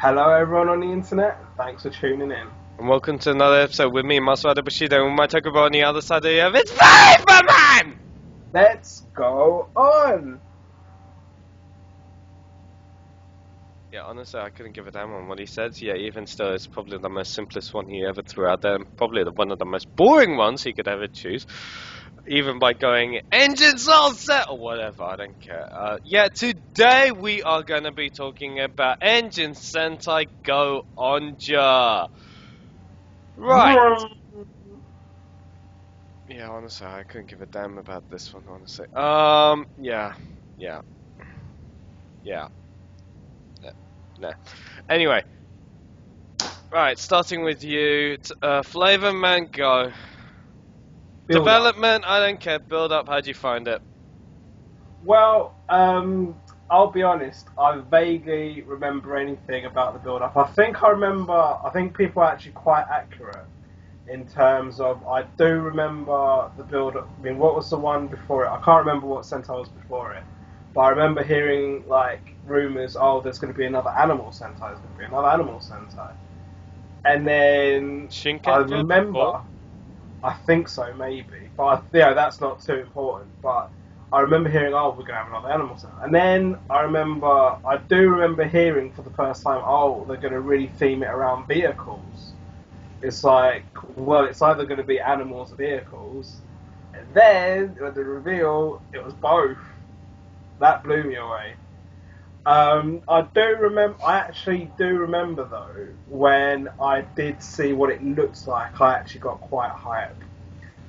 Hello, everyone on the internet. Thanks for tuning in. And welcome to another episode with me, Master Bushido, and my Toku Bros on the other side of the earth. It's Flayvaman! Let's go on. Yeah, honestly, I couldn't give a damn on what he says. Yeah, even still, it's probably the most simplest one he ever threw out there, and probably one of the most boring ones he could ever choose. Even by going, engines all set, or whatever, I don't care. Yeah, today we are going to be talking about Engine Sentai Go-Onger. Right. Yeah, honestly, I couldn't give a damn about this one, honestly. Yeah. Nah. Anyway. Right, starting with you. Flayvaman Go. Build up. Development, I don't care. Build up, how'd you find it? Well, I'll be honest. I vaguely remember anything about the build up. I think people are actually quite accurate in terms of. I do remember the build up. I mean, what was the one before it? I can't remember what Sentai was before it. But I remember hearing like rumors. Oh, there's going to be another animal Sentai. There's going to be another animal Sentai. And then I remember, I think so, maybe. But that's not too important. But I remember hearing, oh, we're going to have another animal Sentai. And then I do remember hearing for the first time, oh, they're going to really theme it around vehicles. It's like, well, it's either going to be animals or vehicles. And then, at the reveal, it was both. That blew me away. I actually do remember though, when I did see what it looks like, I actually got quite hyped.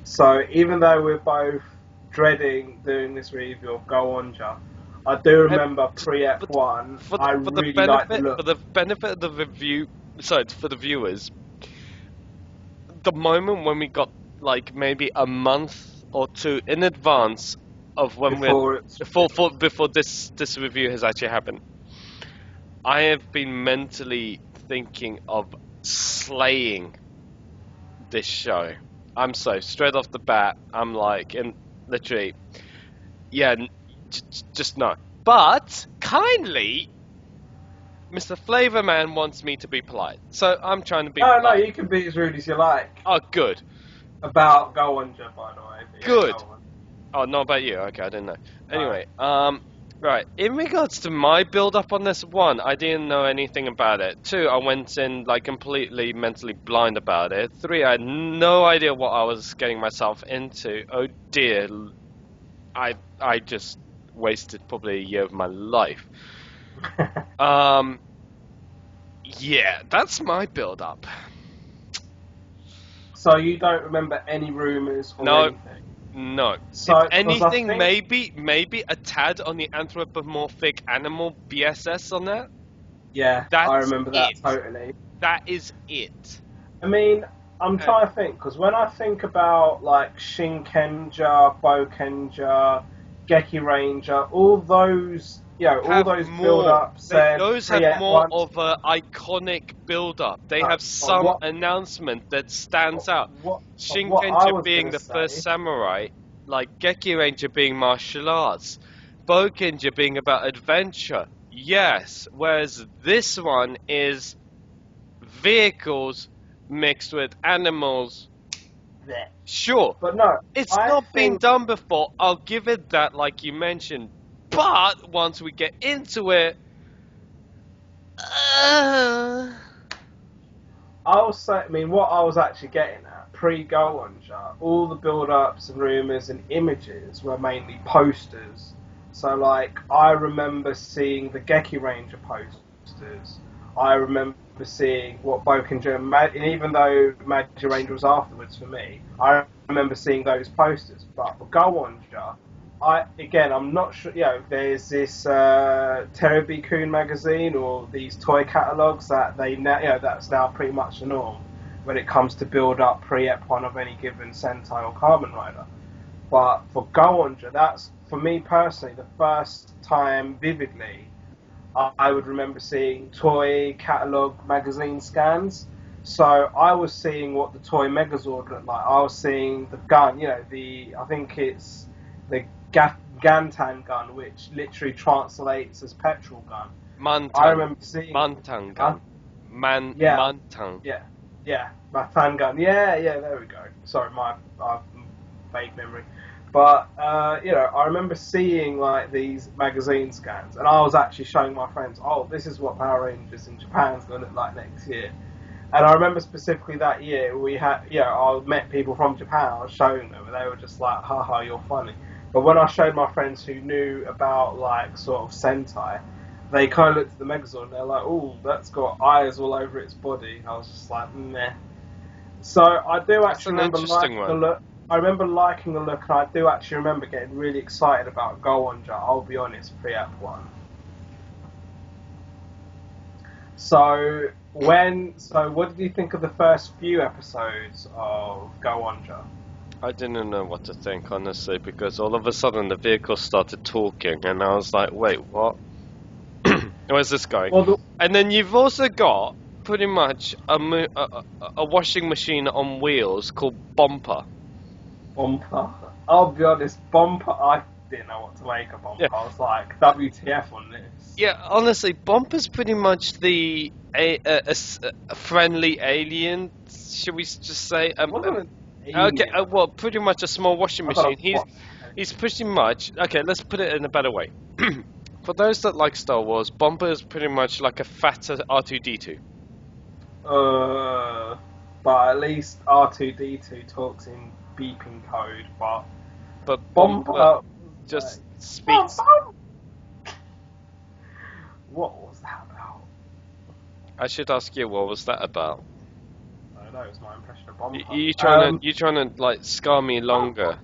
So even though we're both dreading doing this review of Go-Onger, I do remember pre-Ep 1, I really liked the look. For the benefit of the review, sorry, for the viewers, the moment when we got like maybe a month or two in advance of when before this review has actually happened, I have been mentally thinking of slaying this show. I'm so straight off the bat. I'm like, and literally, yeah, just no. But kindly, Mr. Flayvaman wants me to be polite, so I'm trying to be. No, no, you can be as rude as you like. Oh, good. About Go-Onger, by the way. Good. Oh, not about you. Okay, I didn't know. Anyway, right. In regards to my build-up on this, one, I didn't know anything about it. Two, I went in like completely mentally blind about it. Three, I had no idea what I was getting myself into. Oh dear, I just wasted probably a year of my life. Yeah, that's my build-up. So you don't remember any rumors or anything? No. So, if anything, maybe a tad on the anthropomorphic animal BSS on that. Yeah, I remember that totally. That is it. I mean, I'm trying to think, because when I think about like Shinkenja, Bokenja, Geki Ranger, all those, all those build-ups. Those have more of an iconic build-up. They have some announcement that stands out. Shinkenja being the first samurai, like Geki Ranger being martial arts, Bokenja being about adventure. Yes, whereas this one is vehicles mixed with animals. Sure, but no, it's not been done before. I'll give it that, like you mentioned. But once we get into it, I'll say. I mean, what I was actually getting at pre-Go-Onger, all the build-ups and rumors and images were mainly posters. So, like, I remember seeing the Geki Ranger posters. I remember seeing what Bokenja, and even though Magic Ranger was afterwards for me, I remember seeing those posters. But for Go-Onger, I'm not sure. There's this Terebi-kun magazine or these toy catalogs that that's now pretty much the norm when it comes to build up pre-Ep 1 of any given Sentai or Kamen Rider. But for Go-Onger, that's for me personally the first time vividly I would remember seeing toy catalog magazine scans. So I was seeing what the toy Megazord looked like. I was seeing the gun. I think it's the Gantan gun, which literally translates as petrol gun. Mantang. I remember seeing Mantang gun. Yeah. Mantang. Yeah, Matan gun. Yeah, there we go. Sorry, my vague memory. But I remember seeing like these magazine scans, and I was actually showing my friends, oh, this is what Power Rangers in Japan's going to look like next year. And I remember specifically that year we had, I met people from Japan. I was showing them, and they were just like, haha, you're funny. But when I showed my friends who knew about like sort of Sentai, they kind of looked at the Megazord and they're like, oh, that's got eyes all over its body. And I was just like, meh. So I do actually remember liking the look. I remember liking the look, and I do actually remember getting really excited about Go-Onger, I'll be honest, pre-Ep 1. So what did you think of the first few episodes of Go-Onger? I didn't know what to think, honestly, because all of a sudden the vehicle started talking, and I was like, wait, what? Where's this going? Well, and then you've also got pretty much a washing machine on wheels called Bumper. Bumper? I'll be honest, Bumper, I didn't know what to make of Bumper. Yeah. I was like, WTF on this? Yeah, honestly, Bumper's pretty much a friendly alien, should we just say? Okay, well, pretty much a small washing machine. He's pretty much... Okay, let's put it in a better way. For those that like Star Wars, Bumper is pretty much like a fatter R2-D2. But at least R2-D2 talks in beeping code, but Bumper just speaks. What was that about? I should ask you, what was that about? I don't know, it's my impression of Bumper. You trying to like scar me longer?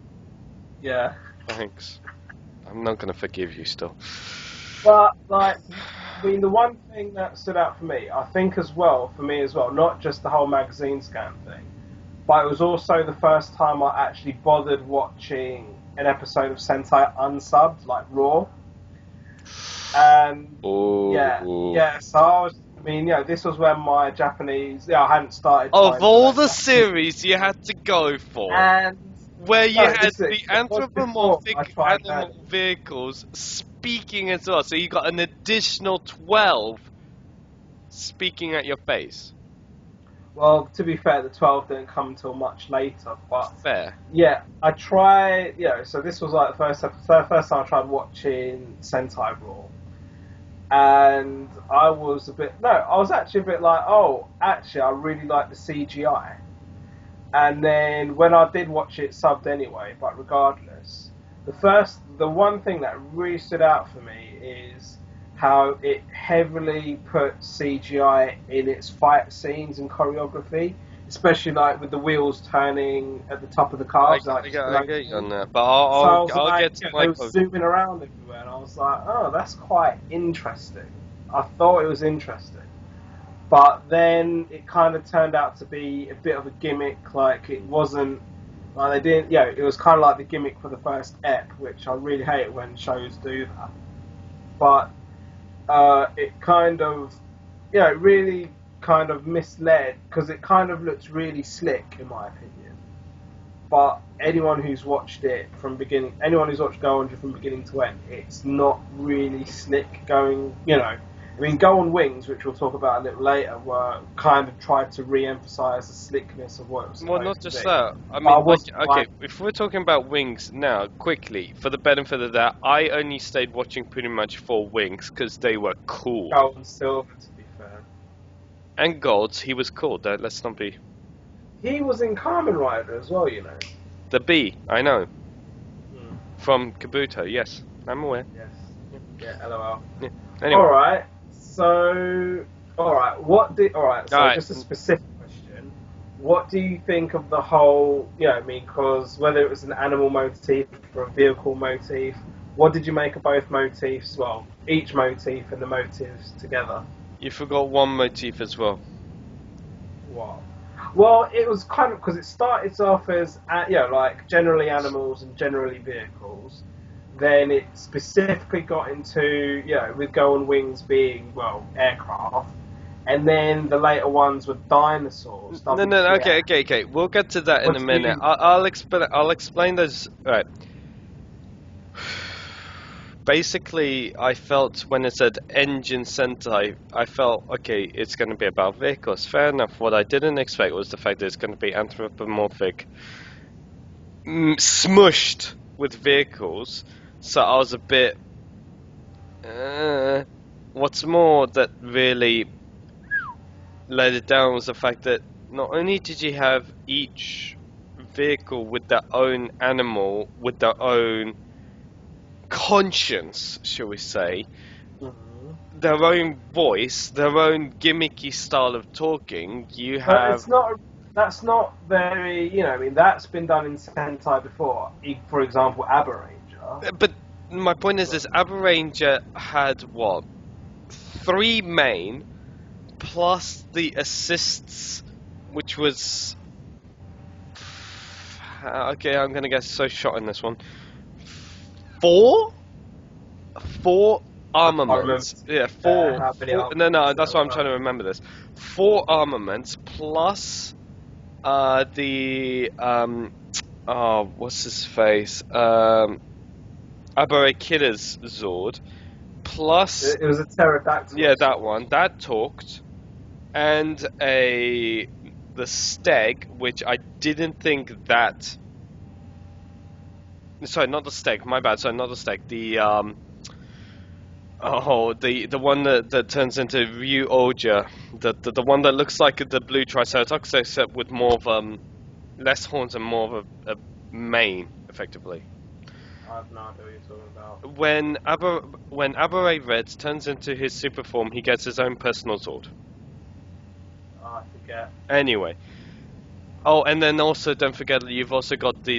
Yeah. Thanks. I'm not gonna forgive you still. But like, I mean, the one thing that stood out for me, I think for me as well, not just the whole magazine scan thing, but it was also the first time I actually bothered watching an episode of Sentai unsubbed, like Raw. And so this was when my Japanese, I hadn't started. Of all the series you had to go for, and where you had the anthropomorphic animal vehicles speaking as well, so you got an additional 12 speaking at your face. Well, to be fair, the 12 didn't come until much later, but... Fair. Yeah, I tried... so this was like the first time I tried watching Sentai Raw. And I was actually a bit like, I really like the CGI. And then when I did watch it subbed anyway, but regardless, the one thing that really stood out for me is how it heavily put CGI in its fight scenes and choreography, especially like with the wheels turning at the top of the cars. I get you on that, but I'll get to my... They were zooming around everywhere, and I was like, oh, that's quite interesting. I thought it was interesting. But then it kind of turned out to be a bit of a gimmick, like it wasn't... Like they didn't... it was kind of like the gimmick for the first ep, which I really hate when shows do that. But it kind of... it really kind of misled, because it kind of looks really slick, in my opinion. But anyone who's watched it from beginning... Anyone who's watched Go-Onger from beginning to end, it's not really slick going... I mean, Go On Wings, which we'll talk about a little later, were kind of tried to re-emphasise the slickness of what it was supposed to be. Well, not just that. I mean, if we're talking about Wings now, quickly, for the benefit of that, I only stayed watching pretty much for Wings because they were cool. Gold and Silver, to be fair. And Golds, he was cool, let's not be... He was in Kamen Rider as well, The Bee, I know. From Kabuto, yes, I'm aware. Yes. Yeah, LOL. Yeah. Anyway. Alright. So, just a specific question. What do you think of the whole, because whether it was an animal motif or a vehicle motif, what did you make of both motifs? Well, each motif and the motifs together. You forgot one motif as well. What? Well, it was kind of, because it started off as, like generally animals and generally vehicles. Then it specifically got into, with Go On Wings being, aircraft. And then the later ones were dinosaurs. No, okay. We'll get to that in a minute. I'll explain those. Right. basically, I felt when it said engine Sentai, I felt, okay, it's going to be about vehicles. Fair enough. What I didn't expect was the fact that it's going to be anthropomorphic, smushed with vehicles. So I was a bit. What's more, that really let it down was the fact that not only did you have each vehicle with their own animal, with their own conscience, shall we say, their own voice, their own gimmicky style of talking. You have. But it's not. That's not very. You know, I mean, that's been done in Sentai before. For example, Abaranger. But my point is, this Abaranger had what? 3 main plus the assists, which was. Okay, I'm gonna get so shot in this one. 4 armaments. Yeah, 4. No, that's why I'm trying to remember this. 4 armaments plus the what's his face? Abarakida's Zord. Plus it was a pterodactyl. Yeah, that one. That talked. And the steg, which I didn't think that. Sorry, not the steg. My bad. Sorry, not the steg. The the one that turns into RyuKiva, the one that looks like the blue Triceratops, except with more of less horns and more of a mane, effectively. I have no idea what you're talking about. When Abare Red turns into his super form, he gets his own personal sword. I forget. Anyway. Oh, and then also don't forget you've also got the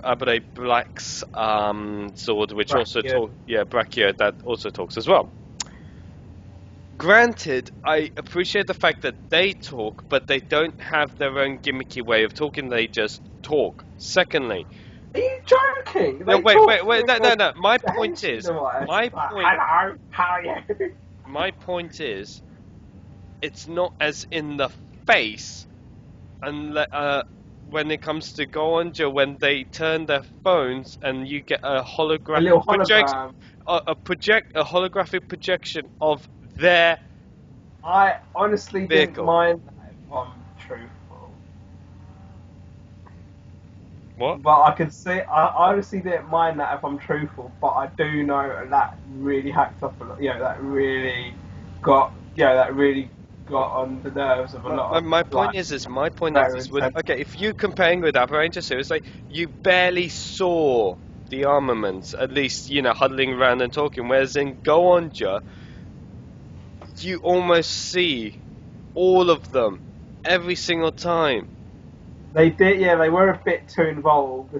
Abare Black's sword, which also talks. Yeah, Brachia, that also talks as well. Granted, I appreciate the fact that they talk, but they don't have their own gimmicky way of talking. They just talk. Secondly. Are you joking? No, wait. No. My point is. My point. Hello, how are you? My point is, it's not as in the face, and when it comes to Go-Onger, when they turn their phones and you get a holographic projection, a holographic projection of their. I honestly vehicle. didn't mind that if I'm truthful. What? But I could see. I honestly didn't mind that if I'm truthful. But I do know that really hacked up a lot. That really got. That really got on the nerves of a lot. My point is okay, if you're comparing with Abaranger, seriously, you barely saw the armaments, at least huddling around and talking. Whereas in Go-Onger, you almost see all of them every single time. They did, they were a bit too involved.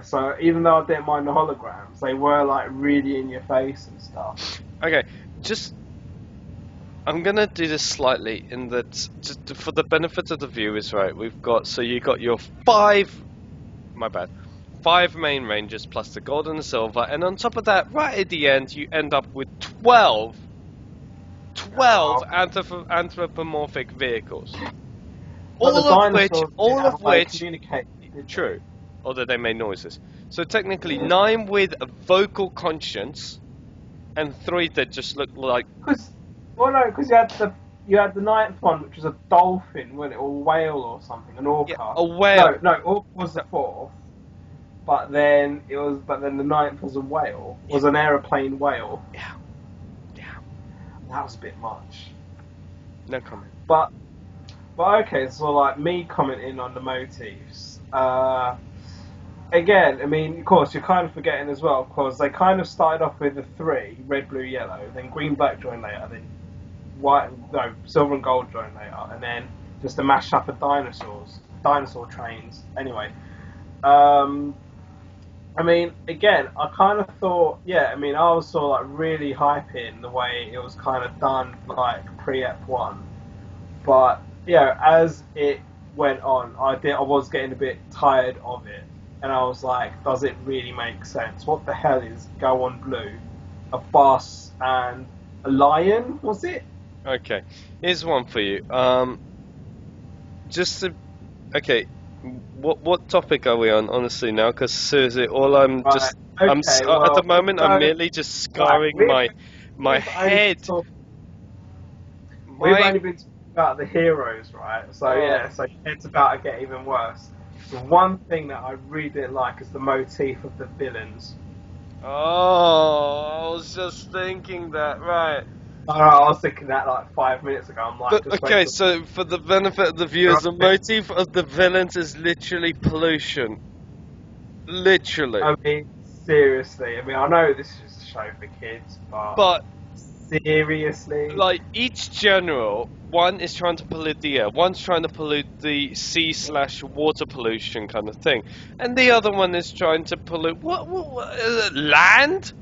So even though I didn't mind the holograms, they were like really in your face and stuff. Okay, I'm gonna do this slightly in that, just for the benefit of the viewers, right? You got your 5 main rangers plus the gold and the silver, and on top of that, right at the end, you end up with 12 anthropomorphic vehicles. All of which true, although they made noises. So technically 9 with a vocal conscience, and 3 that just look like. Because you had the 9th one, which was a dolphin, wasn't it, or a whale or something, an orca. Yeah, a whale. No, orca was the 4th. But then the 9th was a whale. Was an aeroplane whale. Yeah. That was a bit much. No comment. But okay, so like me commenting on the motifs. Again, I mean, of course, you're kind of forgetting as well, because they kind of started off with the 3, red, blue, yellow, then green, black joined later, then silver and gold joined later, and then just a mash up of dinosaur trains. Anyway, I mean, again, I kind of thought, I was sort of like really hyping the way it was kind of done, like pre-Ep 1, but as it went on, I was getting a bit tired of it, and I was like, does it really make sense? What the hell is Go On Blue? A bus and a lion, was it? Okay, here's one for you. What topic are we on, honestly, now? Because seriously, all I'm Right. just, Okay. at the Well, moment, I'm merely just scarring right, my we've only been head. talking, we've My only been talking about the heroes, right? So oh, yeah, so it's about to get even worse. The one thing that I really didn't like is the motif of the villains. I was just thinking that, right? I was thinking that like 5 minutes ago. I'm like, But just wait okay, till. so for the benefit of the viewers, the motif of the villains is literally pollution. Literally. I mean, seriously. I mean, I know this is a show for kids, but But seriously. like each general, one is trying to pollute the air, one's trying to pollute the sea/water pollution kind of thing, and the other one is trying to pollute what land?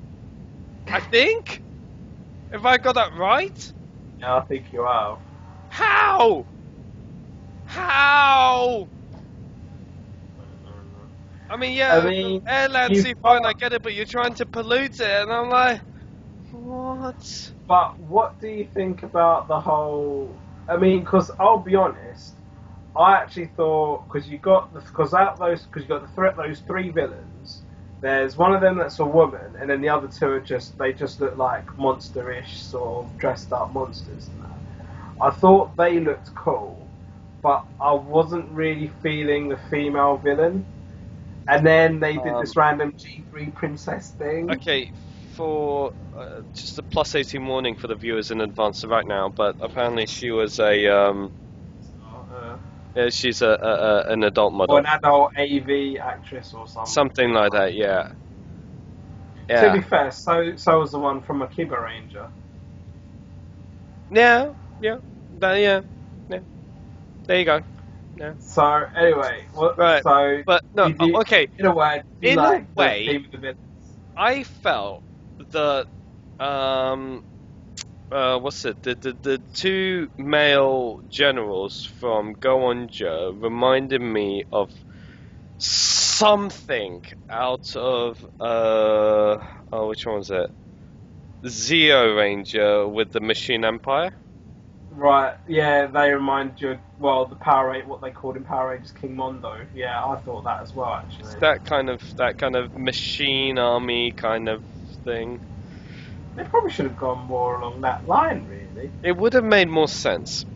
I think, if I got that right. Yeah, I think you have. How? How? I mean, I yeah, mean, air, land, you've sea, fine, I got. get it, but you're trying to pollute it, and I'm like, what? But what do you think about the whole? I mean, because I'll be honest, I actually thought because you got because you got those three villains. There's one of them that's a woman, and then the other two are they just look like monsterish, sort of dressed up monsters. And that. I thought they looked cool, but I wasn't really feeling the female villain. And then they did this random G3 princess thing. Okay, for just a +18 warning for the viewers in advance right now, but apparently she was she's an adult model. Or an adult AV actress or something. Something like that, yeah. To be fair, so was the one from Akiba Ranger. Yeah. There you go. Yeah. So anyway, right. So but no, okay. In a way, the theme of the villains? I felt that what's it? The two male generals from Go-Onger reminded me of something out of which one was it? Zeo Ranger with the Machine Empire. Right, yeah, they remind you. Well, the Power Rangers, what they called in Power Rangers, King Mondo. Yeah, I thought that as well, actually. It's that kind of machine army kind of thing. They probably should have gone more along that line, really. It would have made more sense.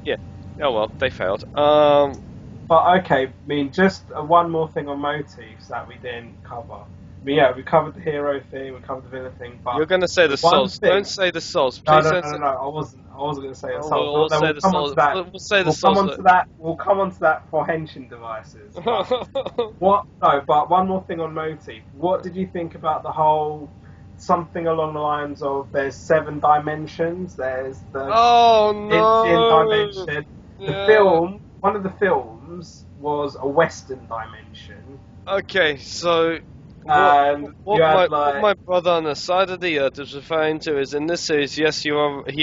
Yeah. Oh well, they failed. But okay, I mean, just one more thing on motifs that we didn't cover. I mean, yeah, we covered the hero thing, we covered the villain thing, but you're gonna say the souls. Don't say the souls. Please no, I wasn't gonna say the souls. We'll say the souls. We'll say the souls. We'll come on to that for henshin devices. What? No, but one more thing on motif. What did you think about the whole? Something along the lines of there's 7 dimensions. There's the dimension. The film, one of the films was a Western dimension. Okay, so what my brother on the side of the earth is referring to is in this series. Yes, he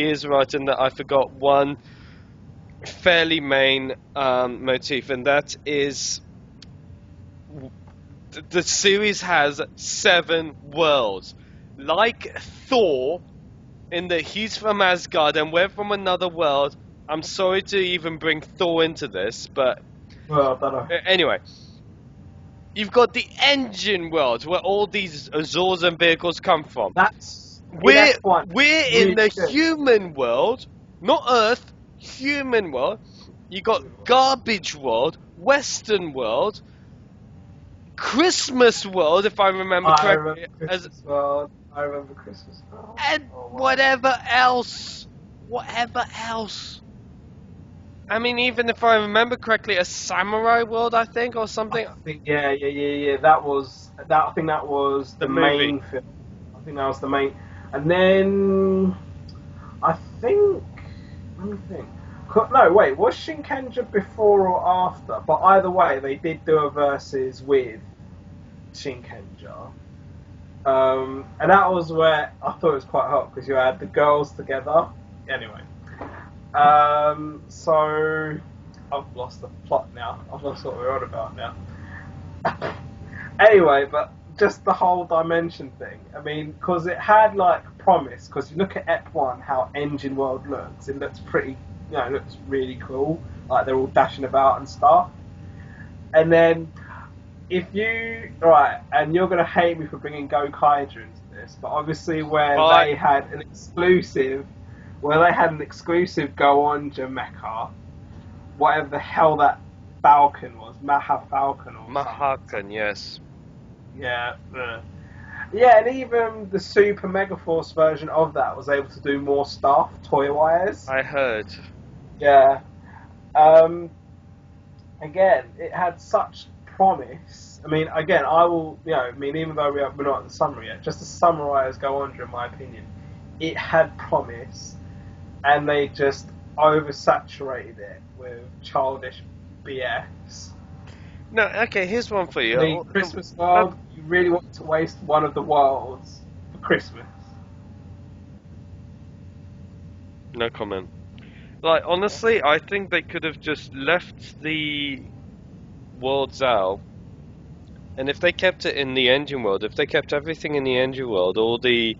is right in that I forgot one fairly main motif, and that is the series has 7 worlds. Like Thor, in that he's from Asgard and we're from another world. I'm sorry to even bring Thor into this, but anyway, you've got the engine world where all these Azores and vehicles come from. We're in the human world, not Earth. Human world. You got garbage world, Western world, Christmas world, if I remember correctly. I remember Christmas world. And whatever else. I mean, even if I remember correctly, a samurai world, I think, or something. I think, yeah. I think that was the main film. I think that was the main. And then I think. Let me think. No, wait. Was Shinkenger before or after? But either way, they did do a versus with Shinkenger. And that was where I thought it was quite hot because you had the girls together. Anyway, so I've lost the plot now. I've lost what we're on about now. Anyway, but just the whole dimension thing. I mean, because it had like promise. Because you look at Ep 1, how Engine World looks. It looks pretty. It looks really cool. Like they're all dashing about and stuff. And then, if you right, and you're gonna hate me for bringing Go Kaiju into this, but obviously they had an exclusive Go-Onger mecha, whatever the hell that Falcon was, Maha Falcon or Mahakan, yes. Yeah. Yeah, and even the Super Megaforce version of that was able to do more stuff, toy-wise. I heard. Yeah. Again, it had such promise. I mean, again, even though we're not at the summary yet, just to summarise Go-Onger, in my opinion, it had promise, and they just oversaturated it with childish BS. No, okay, here's one for you. The Christmas world, you really want to waste one of the worlds for Christmas. No comment. Like, honestly, I think they could have just left the worlds out, and if they kept it in the engine world, if they kept everything in the engine world, all the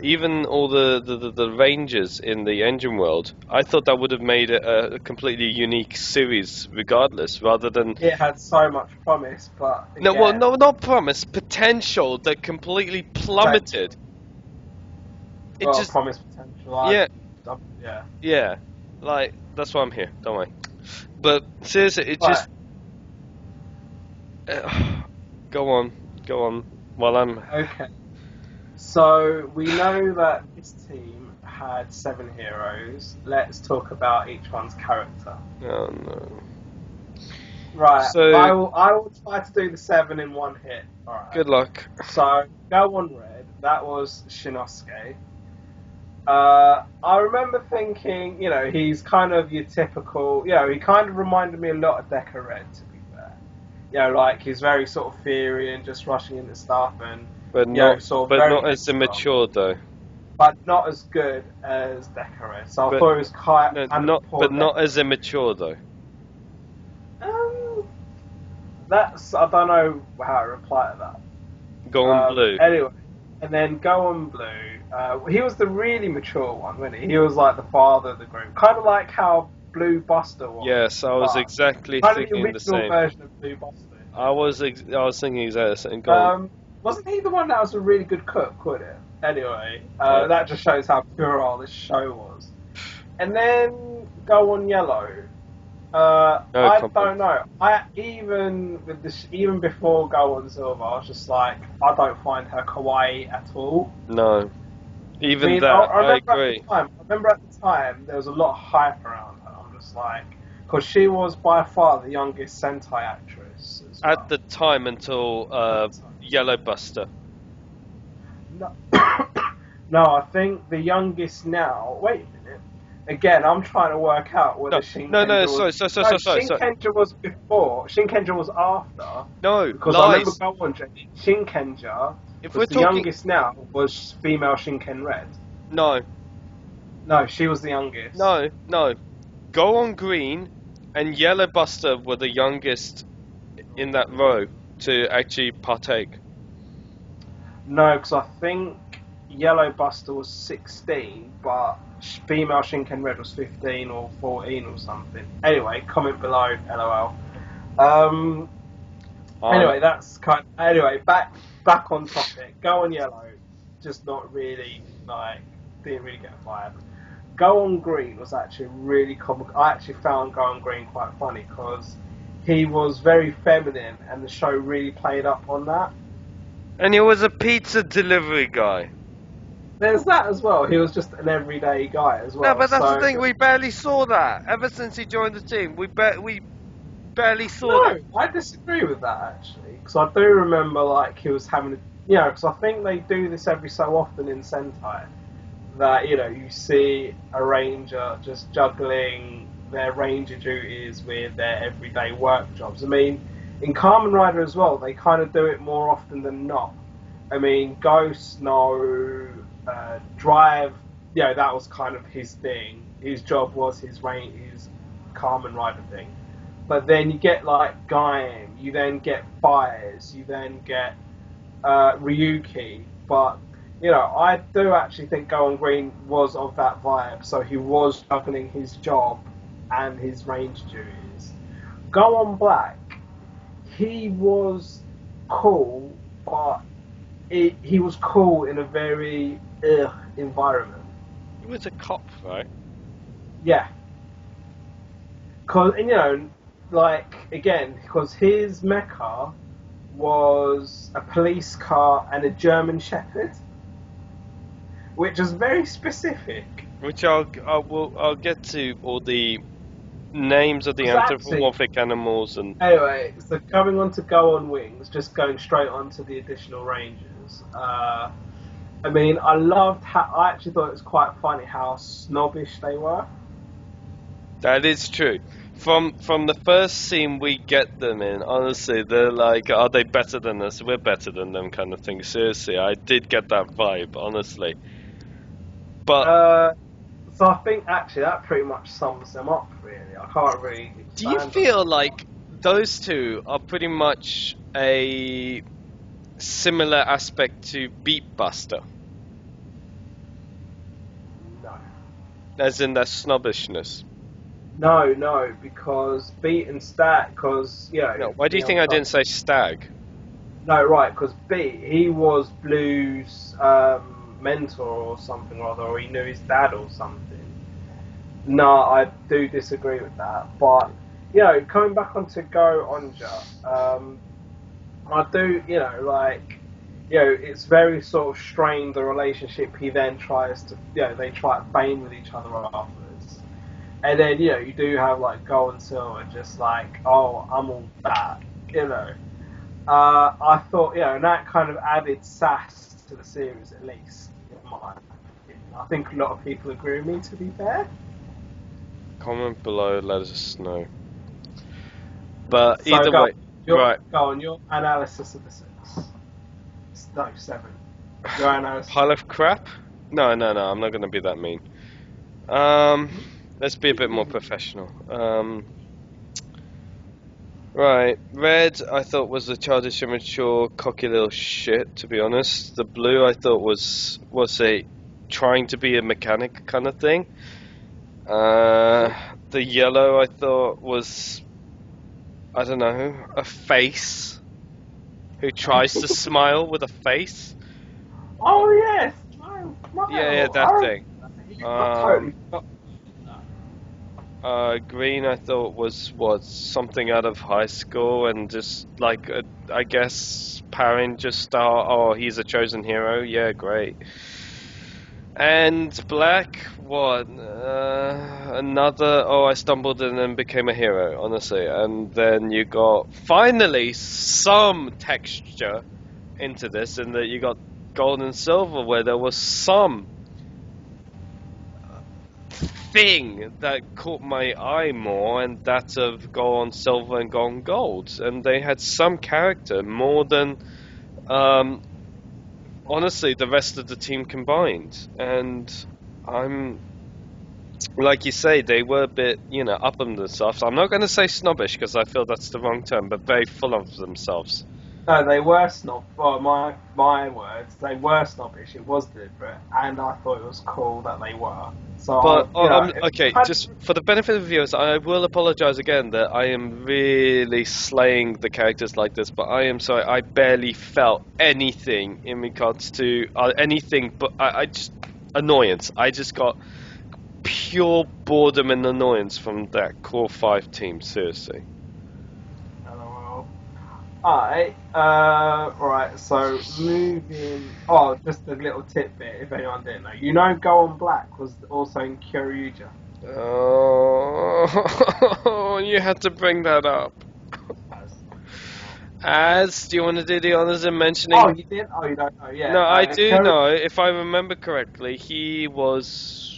even all the rangers in the engine world, I thought that would have made it a completely unique series regardless, rather than... It had so much promise, but... Again, no, not promise, potential that completely plummeted. Promise potential. Yeah, like, that's why I'm here, don't worry. But, seriously, it just... Go on, while I'm... Okay. So, we know that this team had 7 heroes. Let's talk about each one's character. Oh, no. Right, so, I will try to do the 7 in one hit. Alright. Good luck. So, Go On Red, that was Shinosuke. I remember thinking, he's kind of your typical, he kind of reminded me a lot of Deca Red, to be fair. Like, he's very sort of fiery and just rushing into stuff, and but not as immature though. But not as good as Deca Red. So I thought it was not as immature though. I don't know how to reply to that. Go on Blue. Anyway, and then Go On Blue. He was the really mature one, wasn't he? He was like the father of the group, kind of like how Blue Buster was. Yes, I was exactly thinking the same. Version of Blue Buster. I was thinking exactly the same. Wasn't he the one that was a really good cook, wasn't it? Anyway, that just shows how puerile this show was. And then Go On Yellow. I don't know. Even before Go On Silver, I was just like, I don't find her kawaii at all. No. I agree. I remember at the time there was a lot of hype around her. I'm just like, because she was by far the youngest Sentai actress. At the time, until Yellow Buster. No, no, I think the youngest now. Wait a minute. Again, I'm trying to work out whether Shinkenja was... Shinkenja was before. Shinkenja was after. No, because lies. I remember Shinkenja, if was the youngest now, was female Shinken Red. No. No, she was the youngest. No. Go On Green and Yellow Buster were the youngest in that row to actually partake. No, because I think Yellow Buster was 16, but female Shinken Red was 15 or 14 or something. Anyway, comment below, LOL. Anyway, that's anyway, back on topic. Go On Yellow, just not really, didn't really get a vibe. Go On Green was actually really comical. I actually found Go On Green quite funny because he was very feminine and the show really played up on that. And he was a pizza delivery guy. There's that as well. He was just an everyday guy as well. No, but that's the thing. We barely saw that. Ever since he joined the team, we barely saw that. No, I disagree with that, actually. Because I do remember, he was having... because I think they do this every so often in Sentai. That, you see a ranger just juggling their ranger duties with their everyday work jobs. I mean, in Kamen Rider as well, they kind of do it more often than not. I mean, Ghost, Drive, that was kind of his thing. His job was his Kamen Rider thing. But then you get Gaim, you then get Fires, you then get Ryuki. But, I do actually think Go On Green was of that vibe. So he was juggling his job and his range duties. Go On Black, he was cool, but he was cool in a very environment. He was a cop, right? Yeah. Cause, and, you know, like, again, because his mecha was a police car and a German Shepherd, which is very specific. Which I'll get to all the names of the anthropomorphic animals and. Anyway, so coming on to Go On Wings, just going straight on to the additional ranges. I mean, I actually thought it was quite funny how snobbish they were. That is true. From the first scene we get them in, honestly, they're like, are they better than us? We're better than them, kind of thing. Seriously, I did get that vibe, honestly. But so I think actually that pretty much sums them up, really. I can't really. Do you feel like those two are pretty much a similar aspect to Beatbuster? No. As in their snobbishness? No, because Beat and Stag, because, you know... No, why do you think I didn't say Stag? No, right, because Beat, he was Blue's mentor or something or other, or he knew his dad or something. No, I do disagree with that, but, you know, coming back onto Go-Onger, I do, you know, like, you know, it's very sort of strained, the relationship he then tries to, you know, they try to feign with each other afterwards. And then, you know, you do have, like, Go and Silver, just like, oh, I'm all that, you know. I thought, you know, and that kind of added sass to the series, at least, in my opinion. I think a lot of people agree with me, to be fair. Comment below, let us know. But so either way, right. Go on, your analysis of the 6. No, 7. Your analysis. Pile of crap? No, I'm not going to be that mean. Let's be a bit more professional. Right, red I thought was a childish, immature, cocky little shit, to be honest. The blue I thought was a trying to be a mechanic kind of thing. The yellow I thought was, I don't know, a face who tries to smile with a face. Oh yes, smile. Yeah, that thing. Totally. Green I thought was something out of high school and just like I guess Power Ranger star. Oh, he's a chosen hero. Yeah, great. And black, what? Another. Oh, I stumbled and then became a hero. Honestly, and then you got finally some texture into this, and that you got gold and silver where there was some thing that caught my eye more, and that of Go on Silver and Go on Gold, and they had some character more than honestly the rest of the team combined. And I'm like you say, they were a bit, you know, up on themselves. I'm not going to say snobbish because I feel that's the wrong term, but very full of themselves. No, they were my words, they were snobbish. It was deliberate, and I thought it was cool that they were. So, but okay, just for the benefit of the viewers, I will apologise again that I am really slaying the characters like this, but I am sorry, I barely felt anything in regards to anything, but I just annoyance. I just got pure boredom and annoyance from that core 5 team. Seriously. Right, so moving... Oh, just a little tidbit, if anyone didn't know. You know Go On Black was also in Kyoryuger. Oh, you had to bring that up. Do you want to do the honours in mentioning... Oh, you did? Oh, you don't know, yeah. No, I do know. If I remember correctly, he was...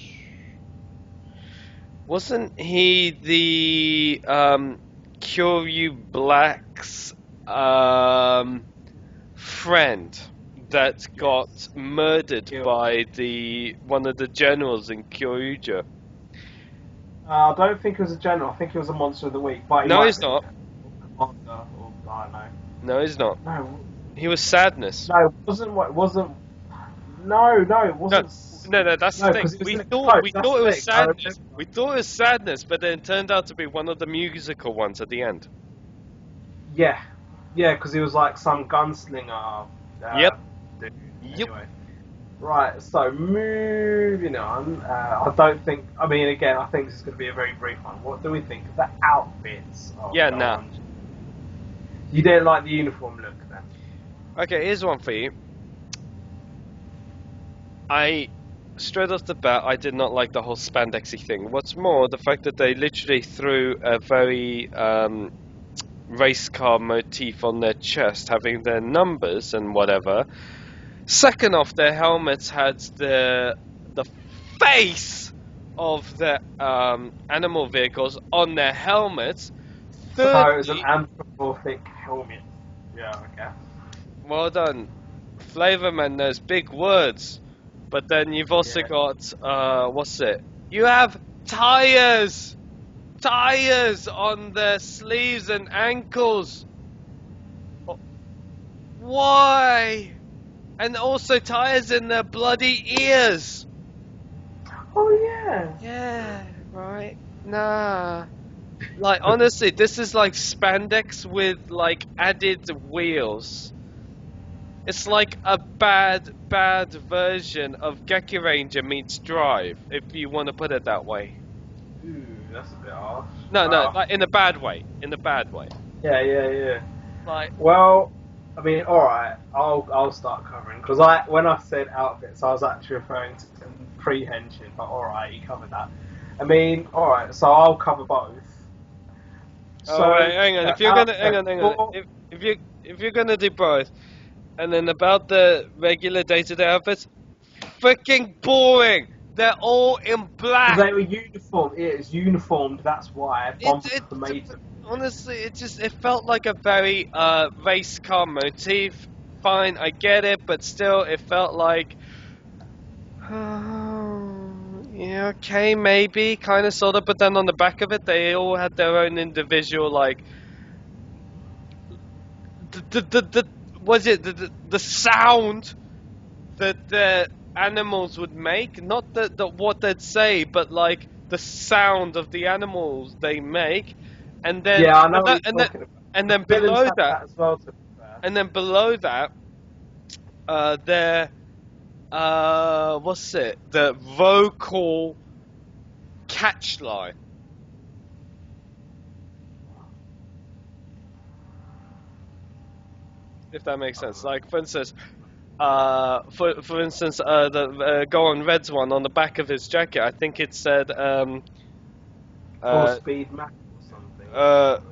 Wasn't he the Kyoryu Black's friend that got murdered by one of the generals in Kyoryuger? I don't think he was a general. I think he was a monster of the week. But no, he's not. I don't know. No, he's not. No. He was Sadness. No, it wasn't. It wasn't. No, it wasn't. No, that's the thing. We thought it was Sadness. We thought it was Sadness, but then it turned out to be one of the musical ones at the end. Yeah. Yeah, because he was like some gunslinger. Yep. Dude. Yep. Anyway. Right, so moving on. I don't think. I mean, again, I think this is going to be a very brief one. What do we think of the outfits of Yeah, Go nah. On? You didn't like the uniform look then? Okay, here's one for you. Straight off the bat, I did not like the whole spandexy thing. What's more, the fact that they literally threw a very race car motif on their chest, having their numbers and whatever. Second off, their helmets had the face of the animal vehicles on their helmets. So it was an Thirdly, anthropomorphic helmet. Yeah, okay. well done, Flayvaman knows big words, but then you've also Yeah. got what's it? You have tires on their sleeves and ankles. Why? And also tires in their bloody ears. Oh yeah. Yeah, right. Nah. Like, honestly, this is like spandex with like added wheels. It's like a bad version of Geki Ranger meets Drive, if you want to put it that way. Ooh, that's a bit harsh. No, Wow. like in a bad way. In a bad way. Yeah. Like, Well, I mean, all right. I'll start covering because when I said outfits, I was actually referring to pre-henshin. But all right, you covered that. I mean, all right. So I'll cover both. oh wait, hang on. If you're gonna hang on. Well, If you're gonna do both, and then about the regular day-to-day outfits, freaking boring. They're all in black. they were uniform. It is uniformed. That's why Bomber made them. Honestly, it felt like a very race car motif. Fine, I get it, but still, it felt like, yeah, okay, maybe, kind of, sort of. But then on the back of it, they all had their own individual, like, the sound that the animals would make, not the what they'd say, but like the sound of the animals they make, and then Yeah, I know what you're talking about. and then Villains below had that, as well. To be fair. and then below that, their what's it? The vocal catch line. If that makes sense. Like, for instance, for instance, the Go On Red's one on the back of his jacket, I think it said Full speed Mac or something.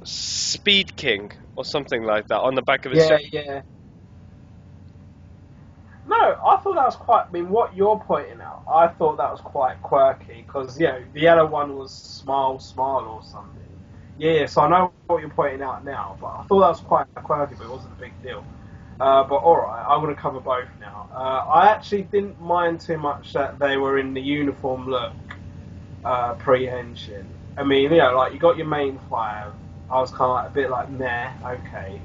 Speed King or something like that on the back of his jacket. Yeah. No, I thought that was quite. I mean, what you're pointing out, I thought that was quite quirky because the yellow one was smile or something. Yeah. So I know what you're pointing out now, but I thought that was quite quirky, but it wasn't a big deal. But alright, I'm going to cover both now. I actually didn't mind too much that they were in the uniform look pre-henshin. I mean, like you got your main five. I was kind of like a bit like, nah, okay.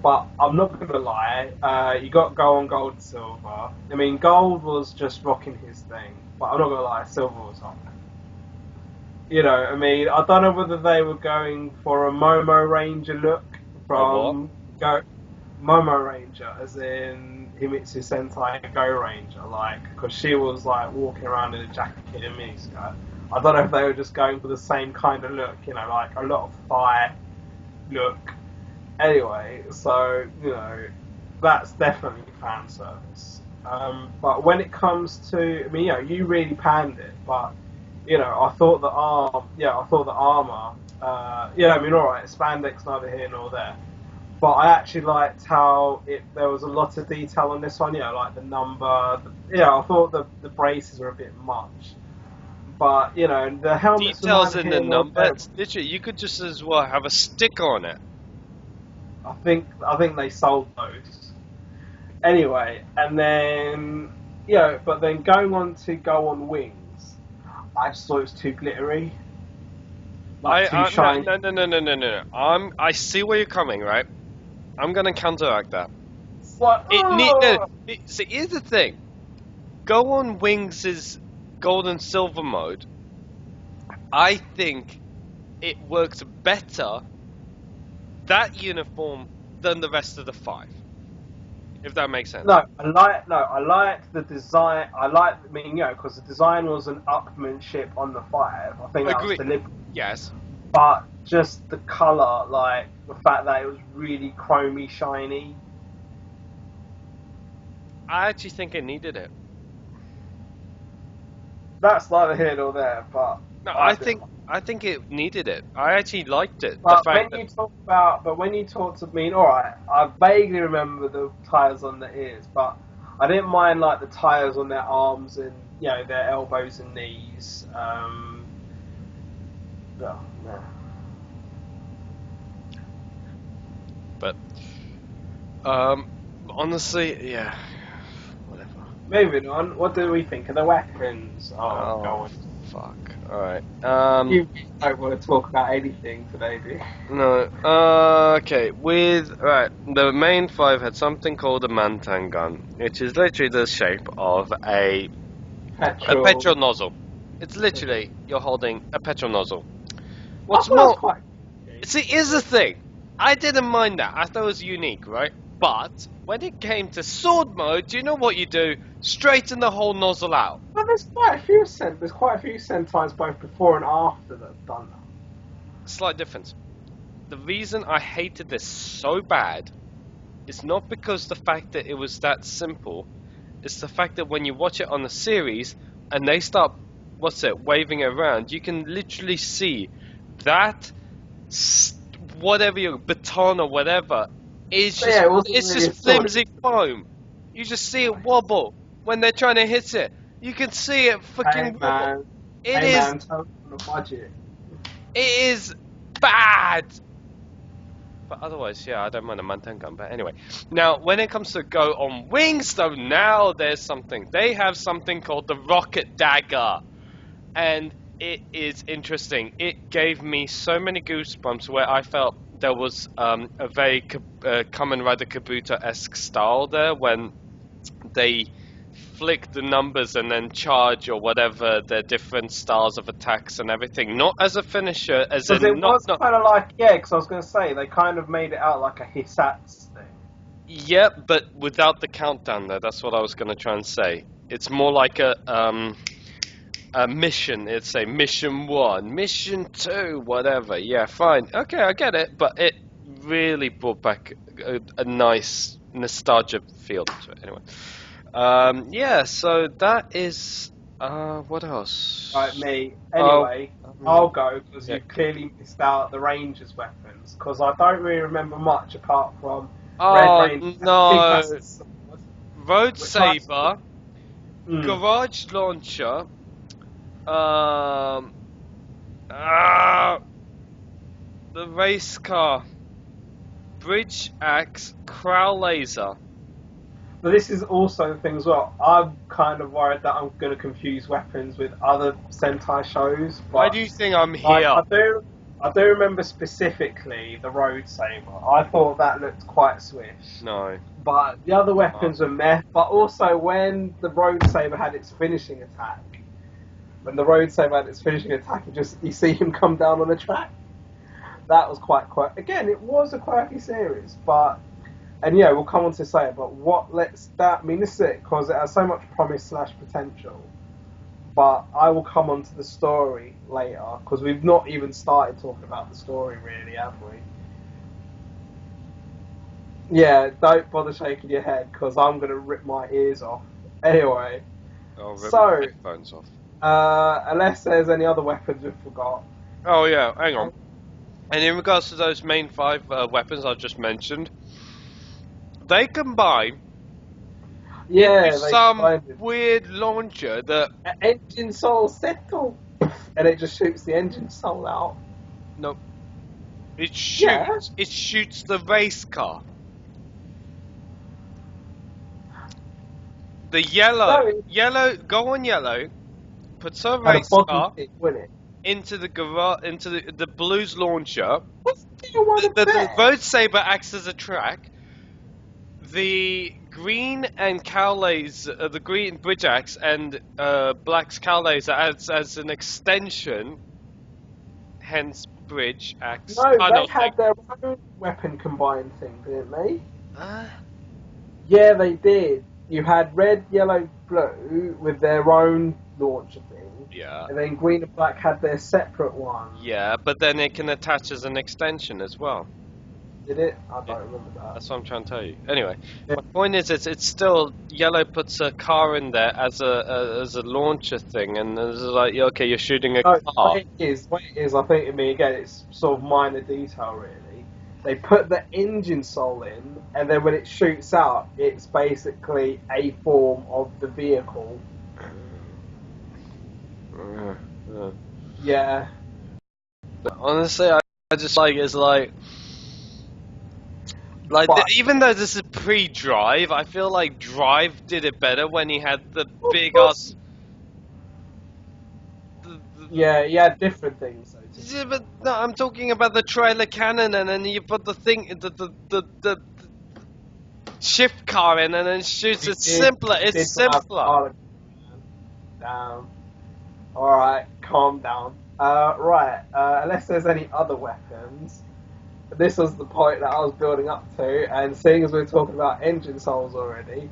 But I'm not going to lie, you got Go On Gold and Silver. I mean, Gold was just rocking his thing, but I'm not going to lie, Silver was hot. I mean, I don't know whether they were going for a Momo Ranger look from Momo Ranger, as in Himitsu Sentai Go Ranger, like, because she was like walking around in a jacket and miniskirt. I don't know if they were just going for the same kind of look, like a lot of thigh look. Anyway, so that's definitely fan service. But when it comes to, I mean, you really panned it, but I thought the armor. I mean, all right, spandex neither here nor there. But I actually liked how there was a lot of detail on this one, like the number. I thought the braces were a bit much. But, the helmets... Details in the number, literally, you could just as well have a stick on it. I think they sold those. Anyway, and then, but then going on to Go On Wings, I just thought it was too glittery. Like too shiny. No. I see where you're coming, right? I'm gonna counteract that. What? See, here's the thing. Go On Wings' gold and silver mode. I think it works better that uniform than the rest of the 5. If that makes sense. I liked the design. I mean, because the design was an upmanship on the 5. I think that was deliberate. Yes. But just the colour, like the fact that it was really chromy, shiny. I actually think it needed it. That's neither here nor there, but no, I think it needed it. I actually liked it. But when you talk to me, all right, I vaguely remember the tires on the ears, but I didn't mind like the tires on their arms and their elbows and knees. No. But honestly, yeah, whatever. Moving on, what do we think of the weapons? Oh, God. Fuck. Alright. You don't want to talk about anything today, do you? No. Okay. Right, the main 5 had something called a mantan gun, which is literally the shape of a petrol nozzle. It's literally you're holding a petrol nozzle. What's more? See, here's the thing. I didn't mind that. I thought it was unique, right? But when it came to sword mode, do you know what you do? Straighten the whole nozzle out. Well, there's quite a few Sentais both before and after that have done that. Slight difference. The reason I hated this so bad is not because the fact that it was that simple. It's the fact that when you watch it on the series and they start, waving it around, you can literally see that whatever your baton or whatever is just flimsy foam. You just see it wobble when they're trying to hit it. You can see it fucking wobble. It is bad. But otherwise, yeah, I don't mind a mantan gun. But anyway, now when it comes to Go on Wings, though, now there's something. They have something called the Rocket Dagger, and it is interesting. It gave me so many goosebumps where I felt there was a very Kamen Rider Kabuto-esque style there when they flick the numbers and then charge or whatever their different styles of attacks and everything. Not as a finisher, as in it was kind of like because I was going to say they kind of made it out like a Hisatsu thing. Yeah, but without the countdown there. That's what I was going to try and say. It's more like a mission. It's say mission 1, mission 2, whatever. Yeah, fine. Okay, I get it. But it really brought back a nice nostalgia feel to it. Anyway, yeah. So that is. What else? Right, me. Anyway, I'll go because you've clearly missed out the Rangers' weapons because I don't really remember much apart from Red Ranger. No. Road Saber, Garage Launcher. The race car, bridge axe, crow laser. But this is also the thing as well. I'm kind of worried that I'm going to confuse weapons with other Sentai shows. Why do you think I'm here? I do remember specifically the Road Saber. I thought that looked quite swish. No. But the other weapons were meh. But also when the Road Saber had its finishing attack, you see him come down on the track. That was quite quirky. Again, it was a quirky series, but we'll come on to say it. But this is it because it has so much promise / potential. But I will come on to the story later because we've not even started talking about the story really, have we? Yeah, don't bother shaking your head because I'm gonna rip my ears off. Anyway, rip my headphones off. Unless there's any other weapons we forgot. Oh yeah, hang on. And in regards to those main 5 weapons I just mentioned, they combine with some weird launcher that engine soul settle, and it just shoots the engine soul out. No, it shoots. Yeah. It shoots the race car. The yellow, Go On Yellow, puts a race car into the garage, into the Blues launcher. The Road Saber acts as a track. The green and cow laser, the green bridge axe and black's cow laser as an extension hence bridge, axe, No, kind they of thing. had their own weapon combined thing, didn't they? Uh, Yeah, they did. You had red, yellow, blue with their own launcher thing, yeah. and then green and black had their separate one. Yeah, but then it can attach as an extension as well. Did it? I Yeah. don't remember that. That's what I'm trying to tell you. Anyway, Yeah. my point is, it's still yellow puts a car in there as a launcher thing, and it's like, okay, you're shooting a No, car. what it is, I think, to me, again, it's sort of minor detail, really. They put the engine soul in, and then when it shoots out, it's basically a form of the vehicle. Yeah. Honestly, I just like it's like But, even though this is pre-Drive, I feel like Drive did it better when he had the big course. ass. Yeah, he had different things. Yeah, but no, I'm talking about the trailer cannon, and then you put the thing, the shift car in, and then it shoots. It's simpler. It's simpler. Down. Alright, calm down. Right, unless there's any other weapons. This was the point that I was building up to, and seeing as we're talking about engine souls already,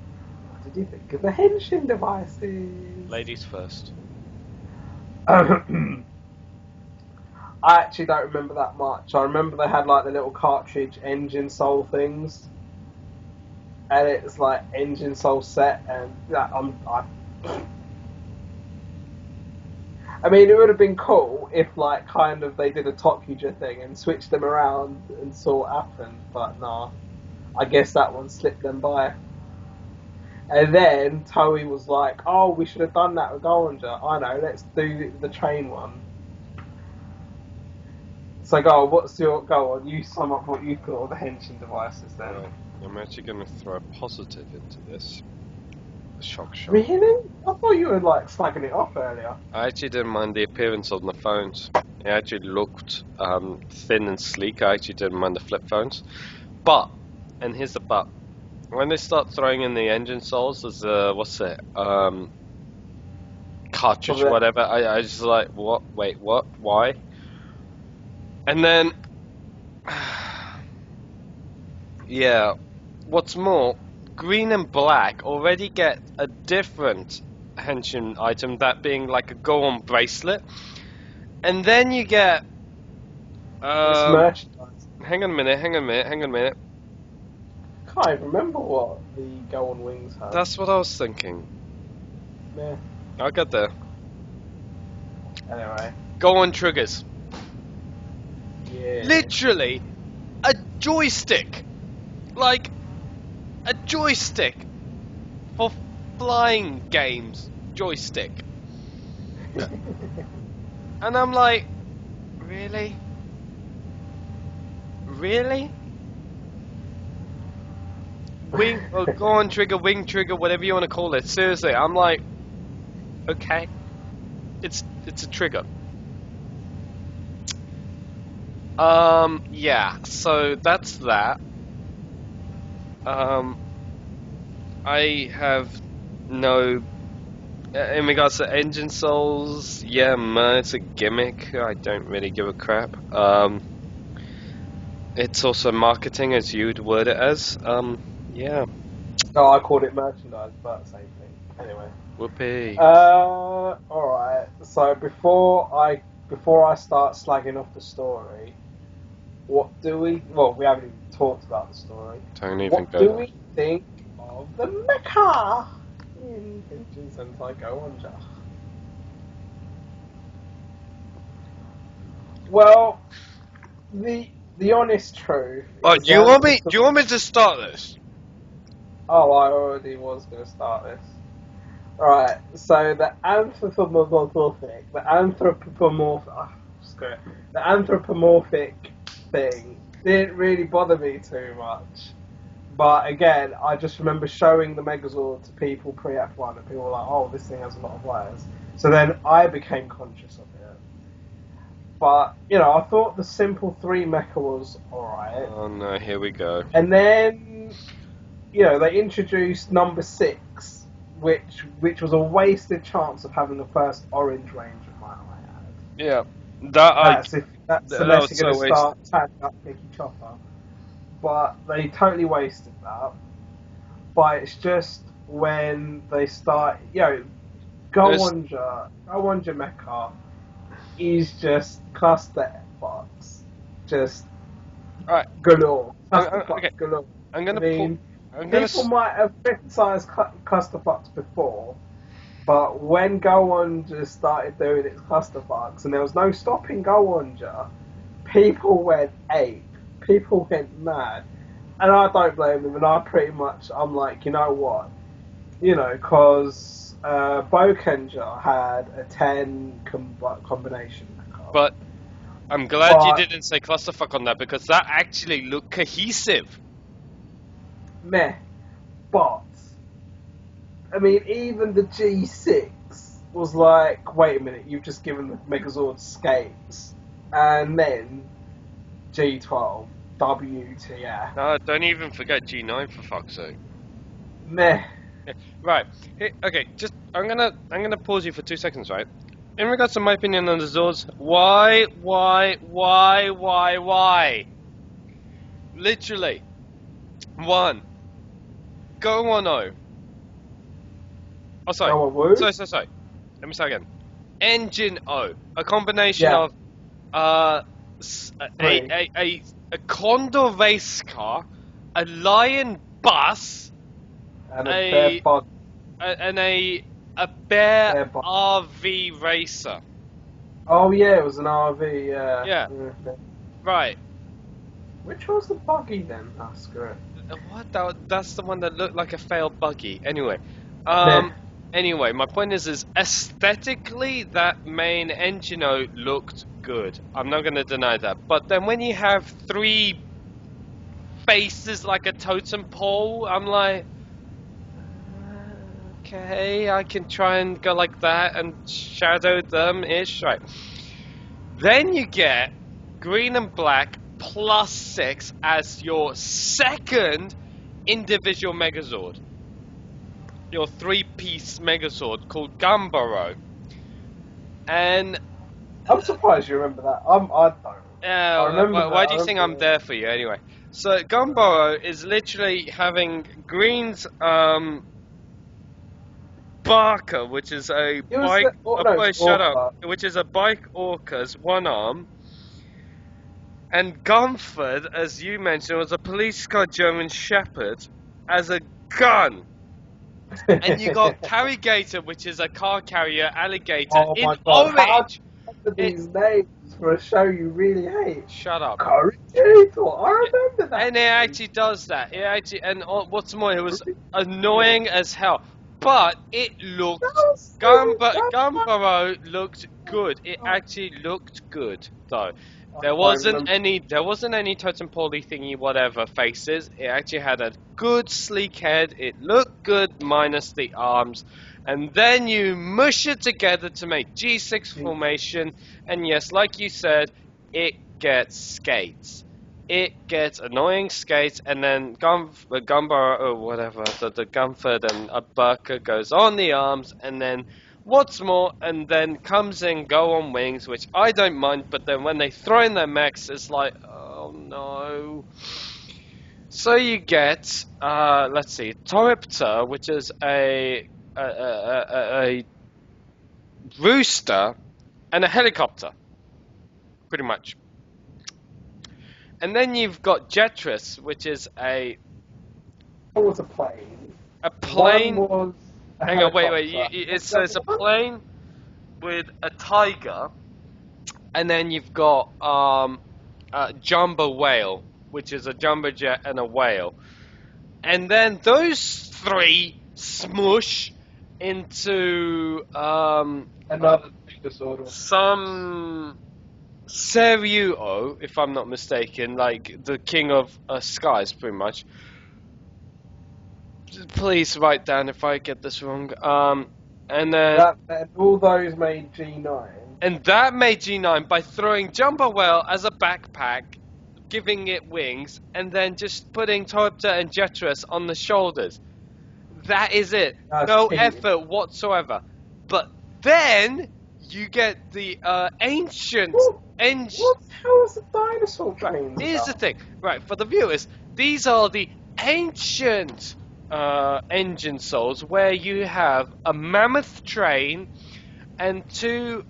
what did you think of the henshin devices? Ladies first. I actually don't remember that much. I remember they had like the little cartridge engine soul things, and it's like engine soul set, and I mean, it would have been cool if, like, kind of they did a Tokuja thing and switched them around and saw what happened, but nah. I guess that one slipped them by. And then Toei was like, oh, we should have done that with Go-Onger. I know, let's do the train one. So, what's your Go On? You sum up what you thought of the henshin devices then. Well, I'm actually going to throw a positive into this. Shock. Really? I thought you were, like, slagging it off earlier. I actually didn't mind the appearance of the phones. It actually looked thin and sleek. I actually didn't mind the flip phones. But, and here's the but, when they start throwing in the engine souls as what's it? Cartridge, whatever, I just like, what? Wait, what? Why? And then, yeah, what's more, green and black already get a different henshin item, that being like a Go On bracelet, and then you get merchandise. hang on a minute. Can't even remember what the Go On wings have. That's what I was thinking. Yeah. I'll get there. Anyway. Go On triggers. Yeah. Literally a joystick, like a joystick for flying games joystick. And I'm like, really? Wing, or Go On trigger, wing trigger, whatever you want to call it. Seriously, I'm like, okay, it's a trigger. Yeah, so that's that. I have no... in regards to engine souls, yeah, man, it's a gimmick. I don't really give a crap. It's also marketing, as you'd word it as. Yeah. No, I called it merchandise, but same thing. Anyway. Whoopee. Alright. So before I start slagging off the story, what do we... Well, we haven't even talked about the story. Don't even what go do there. we think of the mecha in Sentai Go-Onger? Well, the honest truth... Oh, do you want me to start this? Oh, I already was going to start this. Right, so the anthropomorphic thing didn't really bother me too much. But again, I just remember showing the Megazord to people pre-F1 and people were like, oh, this thing has a lot of layers. So then I became conscious of it. But, you know, I thought the Simple 3 mecha was alright. Oh no, here we go. And then, you know, they introduced number 6, which was a wasted chance of having the first orange ranger, might I add. Yeah, That's That unless was you're going so to wasted. start tagging up Mickey Chopper. But they totally wasted that. But it's just when they start, Go-Onger Mecha is just cluster fucks. Just Alright, galore. Cluster okay. fucks galore. I'm I gonna mean, I'm gonna. people might have criticised cluster fucks before, but when Go-Onger started doing its cluster fucks and there was no stopping Go-Onger, people went ape. People went mad. And I don't blame them, and I'm like, you know what? Because Bokenger had a 10 combination. But I'm glad you didn't say clusterfuck on that because that actually looked cohesive. Meh. But, I mean, even the G6 was like, wait a minute, you've just given the Megazord skates. And then G12, WTF. No, don't even forget G9 for fuck's sake. Meh. Right. Okay, just I'm gonna pause you for 2 seconds, right? In regards to my opinion on the Zords, why? Literally. 1. Go on O. Oh, sorry. Go on, woo. Sorry. Let me start again. Engine O. A combination Yeah. of a Condor race car, a Lion bus, And a bear bug. and a bear bug. RV racer. Oh yeah, it was an RV. Yeah. Right. Which was the buggy then? Oh, screw it. What? That's the one that looked like a failed buggy. Anyway. Meh. Anyway, my point is aesthetically that main engine O looked good. I'm not going to deny that. But then when you have 3 faces like a totem pole, I'm like, okay, I can try and go like that and shadow them-ish. Right. Then you get green and black plus 6 as your second individual Megazord. Your 3-piece Megazord called Gumboro. And I'm surprised you remember that. I don't. I remember why do you think I'm there for you anyway? So Gumboro is literally having Green's Barker, which is a bike. Shut up. Which is a bike Orca's one arm. And Gumford, as you mentioned, was a police car German Shepherd as a gun. And you got Carrigator, which is a car carrier alligator in orange. These names for a show you really hate. Shut up. Carrigator, I remember that. And it actually does that. What's more, it was annoying as hell. But it looked. Gumboro looked good. It actually looked good, though. There wasn't any totem pole-y thingy whatever faces. It actually had a good sleek head. It looked good minus the arms. And then you mush it together to make G6 formation. And yes, like you said, it gets skates. It gets annoying skates, and then Gumboro or whatever, the Gumford and a Burka goes on the arms, and then what's more, and then comes in Go on Wings, which I don't mind, but then when they throw in their mechs, it's like, oh no. So you get, let's see, Toripter, which is a rooster and a helicopter, pretty much. And then you've got Jetris, which is a... What was a plane? A plane... One was a Hang on, wait. It's It's a plane with a tiger, and then you've got a jumbo whale, which is a jumbo jet and a whale. And then those 3 smush into another disorder. Some Seryuo, if I'm not mistaken, like the king of skies, pretty much. Please write down if I get this wrong. And then all those made G9. And that made G9 by throwing Jumbo Whale as a backpack, giving it wings, and then just putting Toripter and Jetris on the shoulders. That is it. No effort whatsoever. But then you get the ancient What the hell is a dinosaur Right, train? here's the thing. Right, for the viewers, these are the ancient engine souls where you have a mammoth train and two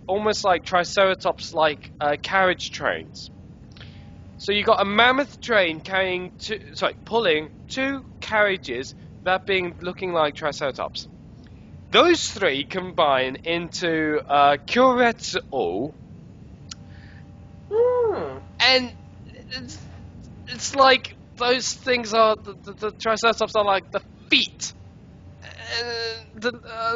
almost like Triceratops-like carriage trains. So you got a mammoth train pulling two carriages, that being looking like Triceratops. Those three combine into Kyoretsu, and it's like those things are the Triceratops are like the feet.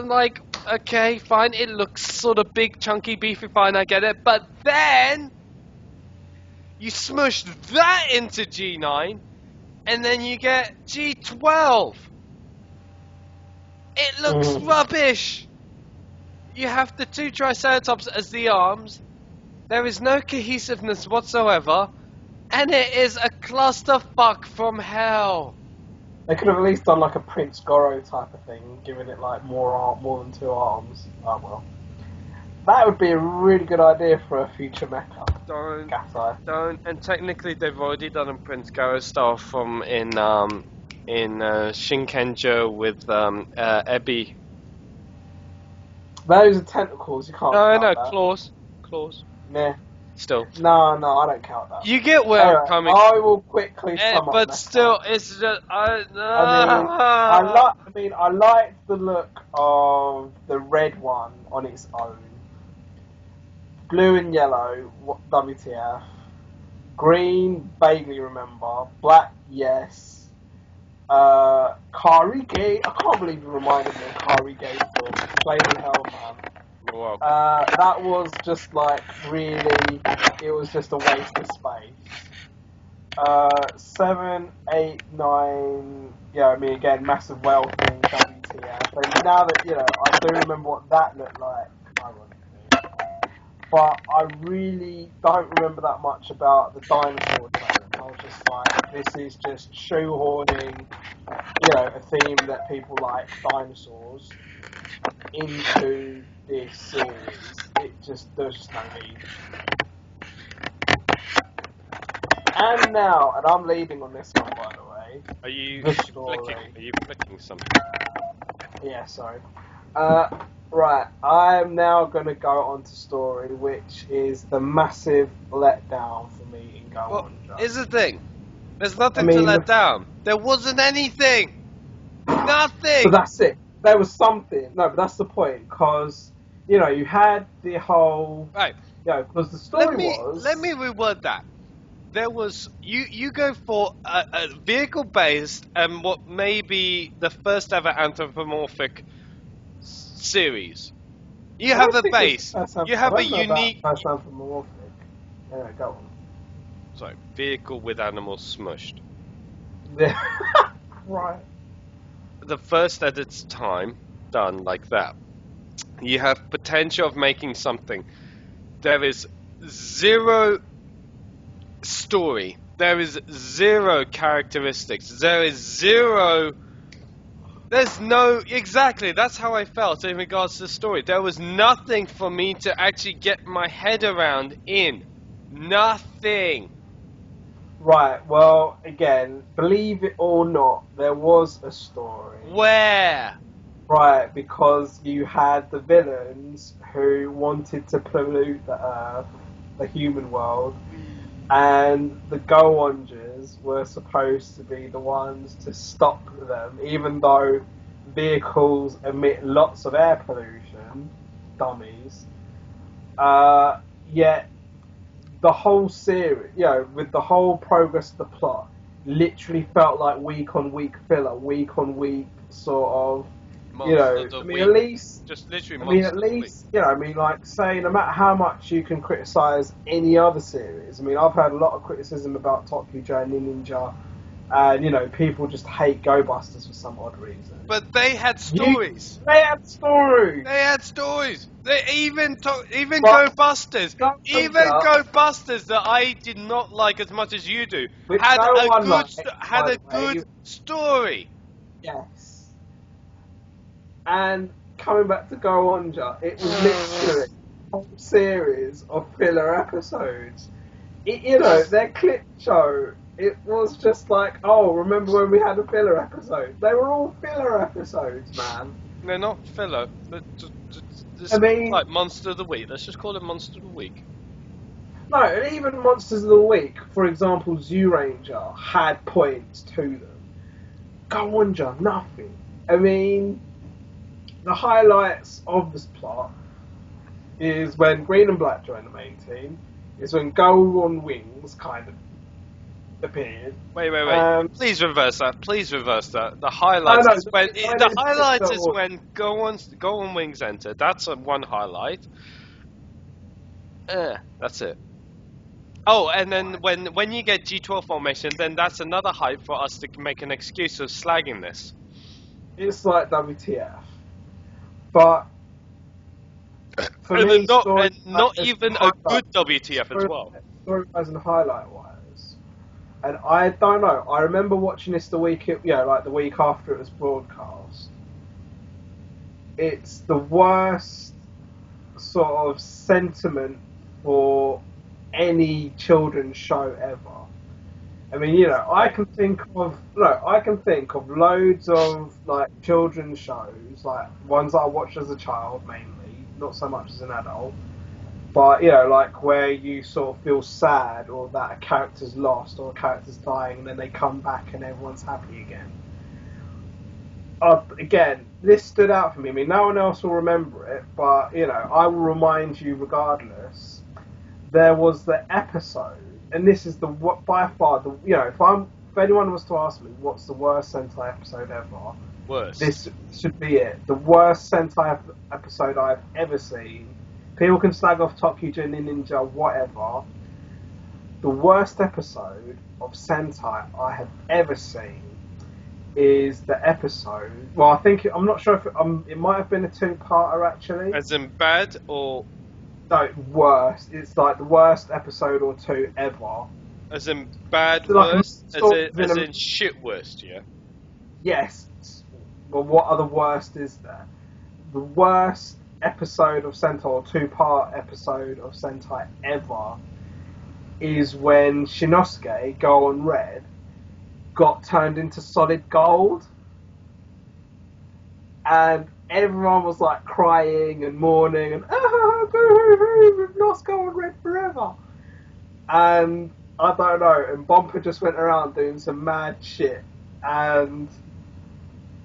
Like, okay, fine, it looks sort of big, chunky, beefy, fine, I get it, but then you smush that into G9, and then you get G12. It looks rubbish. You have the two Triceratops as the arms. There is no cohesiveness whatsoever, and it is a clusterfuck from hell. They could have at least done like a Prince Goro type of thing, giving it like more than two arms. Oh well. That would be a really good idea for a future mecha. Don't. And technically, they've already done a Prince Goro style from in Shinkenjo with Ebi. Those are tentacles. You can't. No, that. claws. Nah. Still. No, I don't count that. You get where I'm coming. I will quickly sum up. But still, it's just I liked the look of the red one on its own. Blue and yellow, WTF. Green, vaguely remember. Black, yes. Karige, I can't believe you reminded me of Karige for Flaming Hell, man. That was just like really, it was just a waste of space. 7, 8, 9, yeah, I mean again, massive whale thing, WTF. And now that, I do remember what that looked like, ironically. But I really don't remember that much about the dinosaur training. I was just like, this is just shoehorning, a theme that people like, dinosaurs, into this series. There's just no need. And now, and I'm leading on this one, by the way. Are you flicking something? Yeah, sorry. Right, I'm now going to go on to story, which is the massive letdown for me in Go On. Here's the thing. There's nothing to let down. There wasn't anything. Nothing. But that's it. There was something. No, but that's the point, because, you had the whole... Right. Because the story was... Let me reword that. There was... You go for a vehicle-based and what may be the first ever anthropomorphic series. You have a base. You have a unique... First anthropomorphic. Yeah, go on. Sorry, vehicle with animals smushed. Right. The first at its time, done like that. You have potential of making something. There is zero story. There is zero characteristics. There's no... Exactly, that's how I felt in regards to the story. There was nothing for me to actually get my head around in. Nothing. Right, well, again, believe it or not, there was a story. Where? Right, because you had the villains who wanted to pollute the Earth, the human world, and the Go-Ongers were supposed to be the ones to stop them, even though vehicles emit lots of air pollution, dummies. Yet the whole series, with the whole progress of the plot, literally felt like week on week filler, week on week sort of, at least, just literally. Like say, no matter how much you can criticize any other series, I've heard a lot of criticism about Tokujo and Ninja, and people just hate Go Busters for some odd reason. But they had stories. They had stories. Even Go Busters, Go Busters that I did not like as much as you do, had a good story. Yes. And coming back to Go-Onger, it was literally whole series of filler episodes. Their clip show, it was just like, oh, remember when we had a filler episode? They were all filler episodes, man. They're not filler. This I mean, like Monster of the Week. Let's just call it Monster of the Week. No, and even Monsters of the Week, for example, Zyuranger had points to them. Go-Onger, nothing. I mean, the highlights of this plot is when Green and Black joined the main team, is when Go on Wings kind of appeared. Wait. Please reverse that. The highlights is when Go on Wings enter. That's one highlight. That's it. Oh, and then when you get G12 formation, then that's another hype for us to make an excuse of slagging this. It's like WTF, but for me, not even a good WTF as well. Story-wise and highlight-wise, and I don't know. I remember watching this the week the week after it was broadcast. It's the worst sort of sentiment for any children's show ever. I mean, I can think of loads of like children's shows, like ones that I watched as a child mainly, not so much as an adult. But like where you sort of feel sad, or that a character's lost, or a character's dying, and then they come back and everyone's happy again. Again, this stood out for me. I mean, no one else will remember it, but I will remind you regardless. There was the episode, and this is by far the if anyone was to ask me what's the worst Sentai episode ever, this should be it. The worst Sentai episode I've ever seen. People can slag off Tokujin Ninja, whatever. The worst episode of Sentai I have ever seen is the episode. Well, I'm not sure if it might have been a two-parter actually. As in bad or. No, worst. It's like the worst episode or two ever. As in bad like worst? As in shit worst, yeah? Yes. Well, what other worst is there? The worst episode of Sentai, or two-part episode of Sentai ever, is when Shinosuke, Go on Red, got turned into solid gold. And everyone was like crying and mourning and we've lost Go on Red forever. And I don't know, and Bomper just went around doing some mad shit. And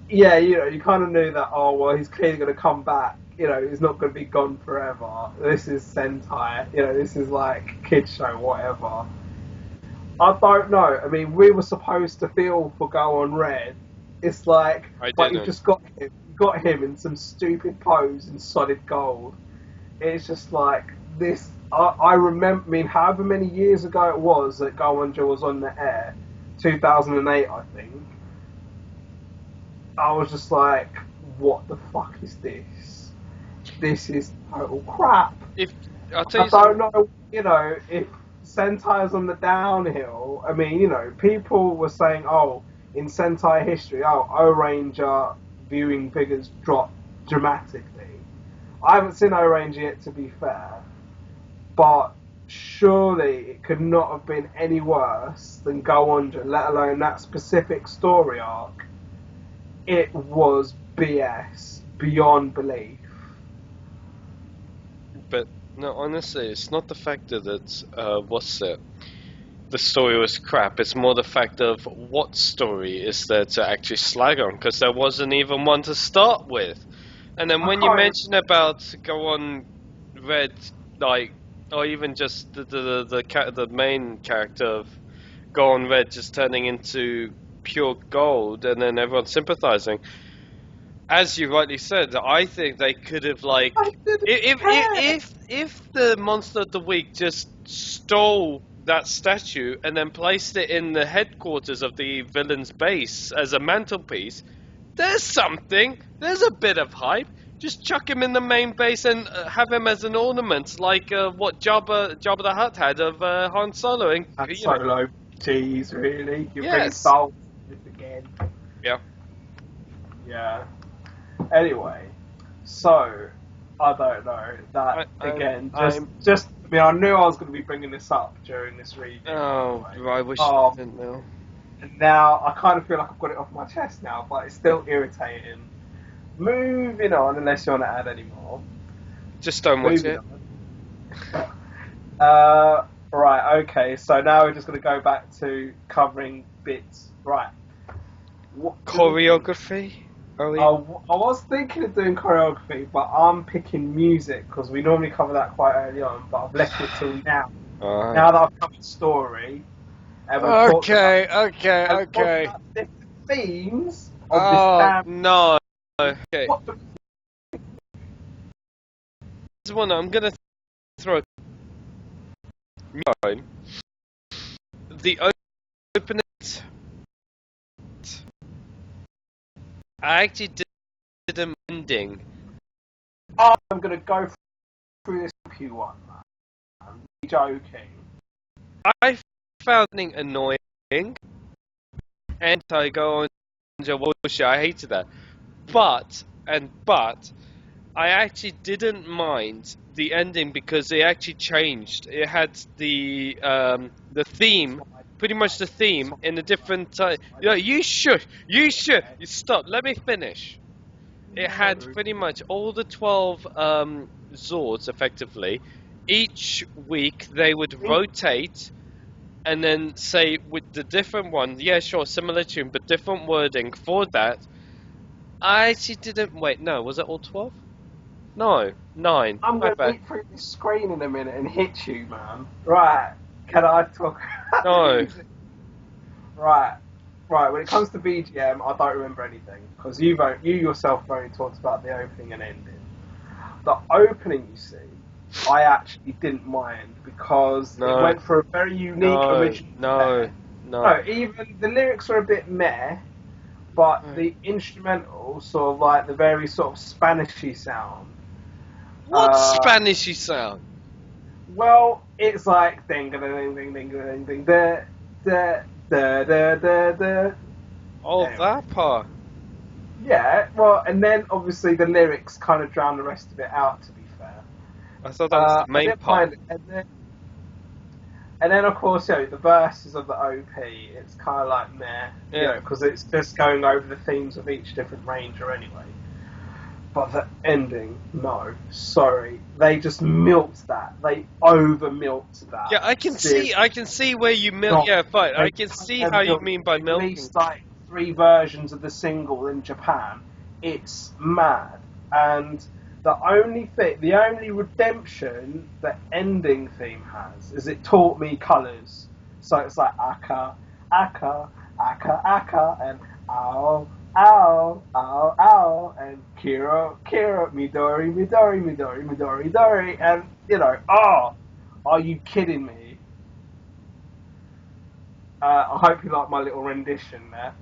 yeah, you kind of knew that, oh well, he's clearly going to come back. He's not going to be gone forever. This is Sentai. This is like kids show, whatever. I don't know. I mean, we were supposed to feel for Go on Red. It's like, but you just got him in some stupid pose in solid gold. It's just like this. I remember. I mean, however many years ago it was that Go-Onger was on the air, 2008, I think. I was just like, what the fuck is this? This is total crap. I don't know, if Sentai's on the downhill. I mean, people were saying, oh, in Sentai history, O-Ranger viewing figures dropped dramatically. I haven't seen O-Ranger yet, to be fair, but surely it could not have been any worse than Go-Onger, let alone that specific story arc. It was BS beyond belief. But no, honestly, it's not the fact that it's the story was crap. It's more the fact of what story is there to actually slag on, because there wasn't even one to start with. And then when you mention about Go on Red, like, or even just the main character of Go on Red just turning into pure gold, and then everyone sympathizing. As you rightly said, I think they could have, like, if the Monster of the Week just stole that statue and then placed it in the headquarters of the villain's base as a mantelpiece, there's something. There's a bit of hype. Just chuck him in the main base and have him as an ornament, like what Jabba the Hutt had of Han Solo. And Solo, jeez, really? You bring Yes. Star Wars again? Yeah. Yeah. Anyway, so I don't know. That again, I'm just. I mean, I knew I was going to be bringing this up during this reading. Oh, I wish I didn't know. And now I kind of feel like I've got it off my chest now, but it's still irritating. Moving on, unless you want to add any more. Just don't watch it. Right, okay, so now we're just going to go back to covering bits. Right. Choreography? I was thinking of doing choreography, but I'm picking music because we normally cover that quite early on, but I've left it till now. Right. Now that I've covered story, and we've talked about different themes of this damn... no. Okay. This one I'm gonna throw the opening. I actually did an ending. I'm gonna go through this Q1. I'm joking. I found it annoying. Sentai Go-Onger, I hated that. But I actually didn't mind the ending because it actually changed. It had the theme, pretty much the theme in a different time. You should stop. Let me finish. It had pretty much all the 12 Zords effectively. Each week they would rotate and then say with the different one, yeah, sure, similar tune, but different wording for that. I actually didn't. Wait, no, was it all 12? No, 9. I'm going to beat through this screen in a minute and hit you, man. Right, can I talk? No. Right, when it comes to BGM, I don't remember anything, because you yourself have only talked about the opening and ending. The opening, you see, I actually didn't mind, because it went for a very unique original. No, even the lyrics were a bit meh, but the instrumental, sort of like the very sort of Spanishy sound. What Spanishy sound? Well, it's like ding ding ding ding ding ding ding da da da da da. Oh, that part. Yeah, well, and then obviously the lyrics kind of drown the rest of it out. To be fair, I thought that was the main part. And then of course, the verses of the OP, it's kind of like meh, because it's just going over the themes of each different ranger anyway. But the ending, no, sorry, they just milked that. They over milked that. Yeah, I can see where you milk. Yeah, fine. I can see how you mean by milking. At least like 3 versions of the single in Japan. It's mad, and the only redemption the ending theme has is it taught me colours. So it's like aka, aka, aka, aka, and ow, ow, ow, ow, and Kiro, Kiro, Midori, Midori, Midori, Midori, Midori, and are you kidding me? I hope you like my little rendition there.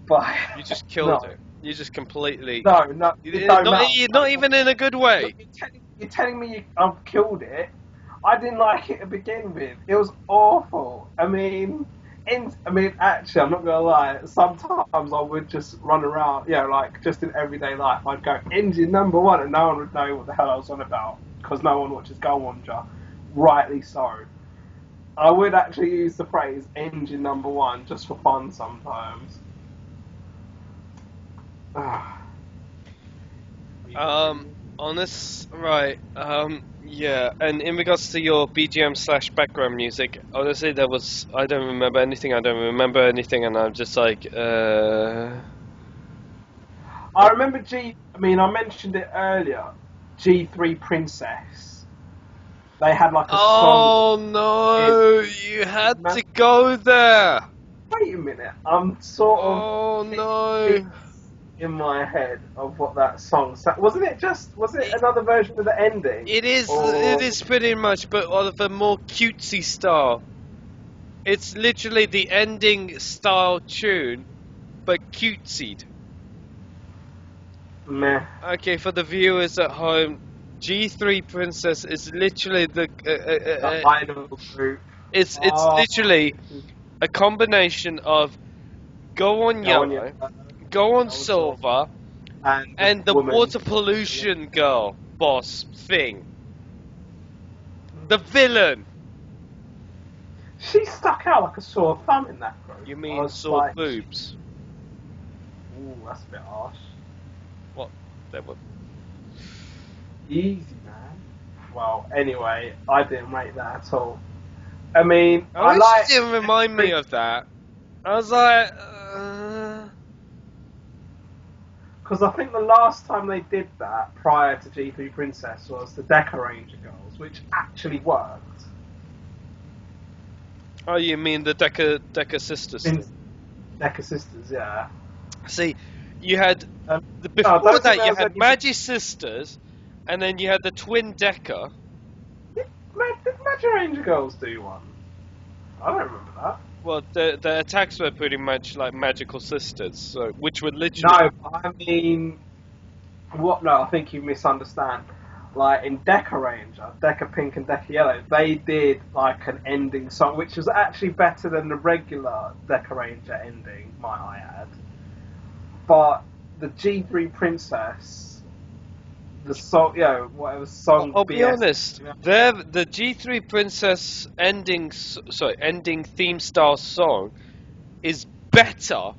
But you just killed it. You just completely. No, not even in a good way. You're telling me I've killed it. I didn't like it to begin with. It was awful. I mean, actually, I'm not gonna lie. Sometimes I would just run around, like just in everyday life. I'd go engine number 1, and no one would know what the hell I was on about because no one watches Go-Onger. Rightly so. I would actually use the phrase engine number 1 just for fun sometimes. Yeah, and in regards to your BGM / background music, honestly, I don't remember anything, and I'm just like, I remember I mentioned it earlier, G3 Princess. They had like a song. Oh no, you had to go there! Wait a minute, I'm sort of... Oh no! In my head of what that song was it another version of the ending? It is pretty much, but of a more cutesy style. It's literally the ending style tune, but cutesied. Meh. Okay, for the viewers at home, G3 Princess is literally the idol group. It's literally a combination of Go On Yellow, Go On Silver, and the water pollution girl. boss thing. The villain. She stuck out like a sore thumb in that group. You mean sore boobs? Ooh, that's a bit harsh. What? They were. Easy, man. Well, anyway, I didn't rate that at all. I mean, I wish you didn't remind me of that. I was like, because I think the last time they did that, prior to G3 Princess, was the Deca Ranger Girls, which actually worked. Oh, you mean the Deca Sisters? Deca Sisters, yeah. See, you had before that you had Magi Sisters, and then you had the twin Deca. Did Magi Ranger Girls do one? I don't remember that. Well, the attacks were pretty much like magical sisters, so which were literally. No, I mean, what? No, I think you misunderstand. Like in Deca Ranger, Deca Pink and Deca Yellow, they did like an ending song, which was actually better than the regular Deca Ranger ending, might I add. But the G3 Princess, the song, whatever song. I'll be honest, the G3 Princess ending theme style song is better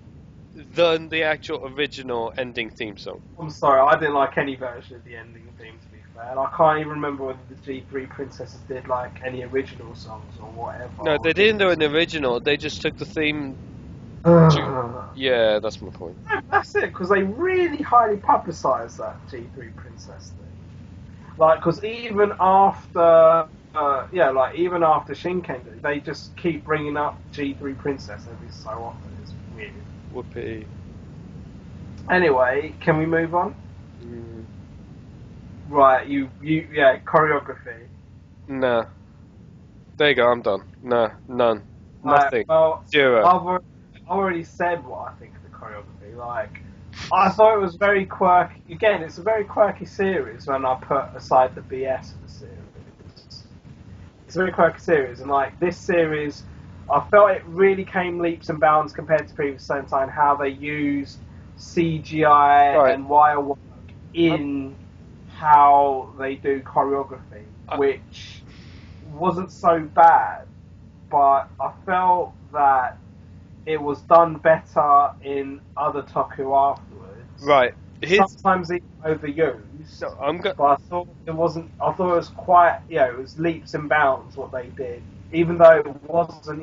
than the actual original ending theme song. I'm sorry, I didn't like any version of the ending theme, to be fair. And I can't even remember whether the G3 Princesses did like any original songs or whatever. No, they didn't do an original. They just took the theme. Yeah, that's my point. No, that's it, because they really highly publicised that G3 Princess thing. Like, because even after, even after Shinken, they just keep bringing up G3 Princess every so often. It's weird. Whoopee. Anyway, can we move on? Right, choreography. Nah. There you go, I'm done. Nah, none. Nothing. Well, Zero. I've already said what I think of the choreography. Like, I thought it was very quirky. Again, it's a very quirky series when I put aside the BS of the series. It's a very quirky series, and like this series, I felt it really came leaps and bounds compared to previous Sentai and how they used CGI and wire work in how they do choreography, which wasn't so bad, but I felt that it was done better in other Toku afterwards. Right. Sometimes even overused. No, but I thought it wasn't. I thought it was quite. It was leaps and bounds what they did. Even though it wasn't,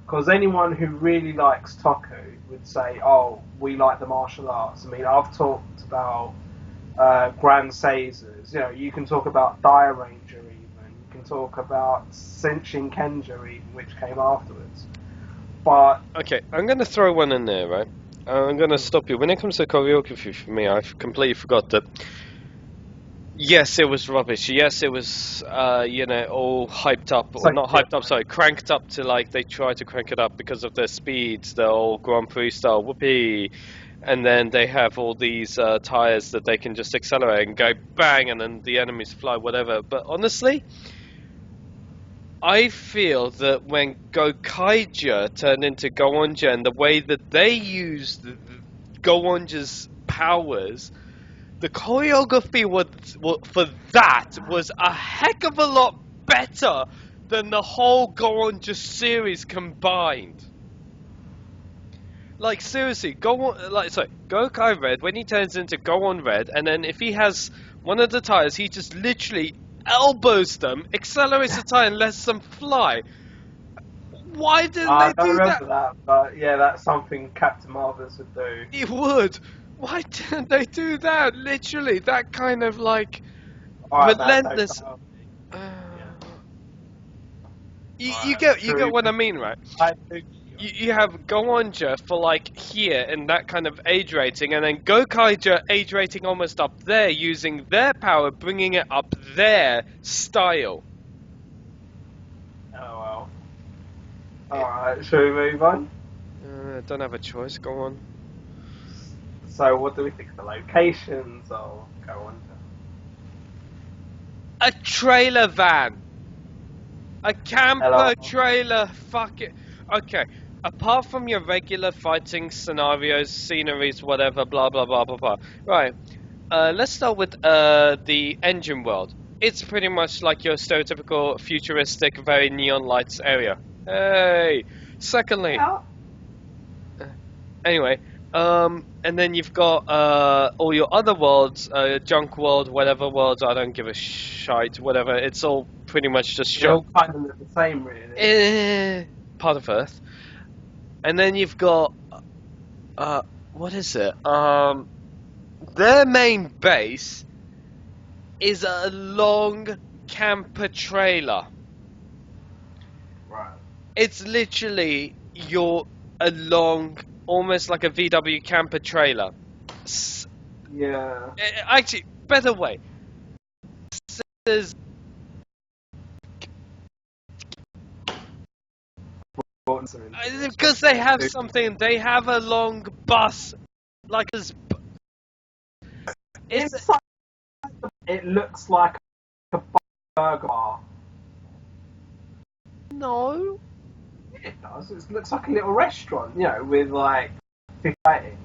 because anyone who really likes Toku would say, "Oh, we like the martial arts." I mean, I've talked about Grand Caesars. You can talk about Dire Ranger even. You can talk about Senshin Kenja even, which came afterwards. But okay, I'm going to throw one in there, right? I'm going to stop you. When it comes to choreography for me, I've completely forgot that. Yes, it was rubbish. Yes, it was, all hyped up, or not hyped up, sorry, cranked up to like they try to crank it up because of their speeds, the old Grand Prix style, whoopee. And then they have all these tires that they can just accelerate and go bang, and then the enemies fly, whatever. But honestly, I feel that when Go-Kaija turned into Go-Onger and the way that they used Go-Onger's powers, the choreography for that was a heck of a lot better than the whole Go-Onger series combined. Like seriously, Go-Kai Red, when he turns into Go-On Red, and then if he has one of the tires, he just literally elbows them, accelerates the tire, and lets them fly. Why didn't they do that? I don't remember that, but yeah, that's something Captain Marvelous would do. It would. Why didn't they do that? Literally, that kind of like relentless. You get what I mean, right? I do. You have Go-Onger for like here in that kind of age rating, and then Go-Kaija age rating almost up there, using their power, bringing it up their style. Oh well. Alright, shall we move on? Don't have a choice, go on. So what do we think of the locations of Go-Onger? A trailer van! A camper trailer, fuck it. Okay. Apart from your regular fighting scenarios, sceneries, whatever, blah, blah, blah, blah, blah. Right. let's start with the engine world. It's pretty much like your stereotypical futuristic, very neon lights area. Hey. Secondly, Yeah. anyway, and then you've got all your other worlds, junk world, whatever worlds. I don't give a shite. Whatever. It's all pretty much just They all kind of look the same, really. part of Earth. And then you've got what is it? Their main base is a long camper trailer. Right. It's literally a long, almost like a VW camper trailer. Yeah. Actually, better way. Because they have something. They have a long bus, like as. It looks like a burger bar. No. It does. It looks like a little restaurant, with like fish lighting.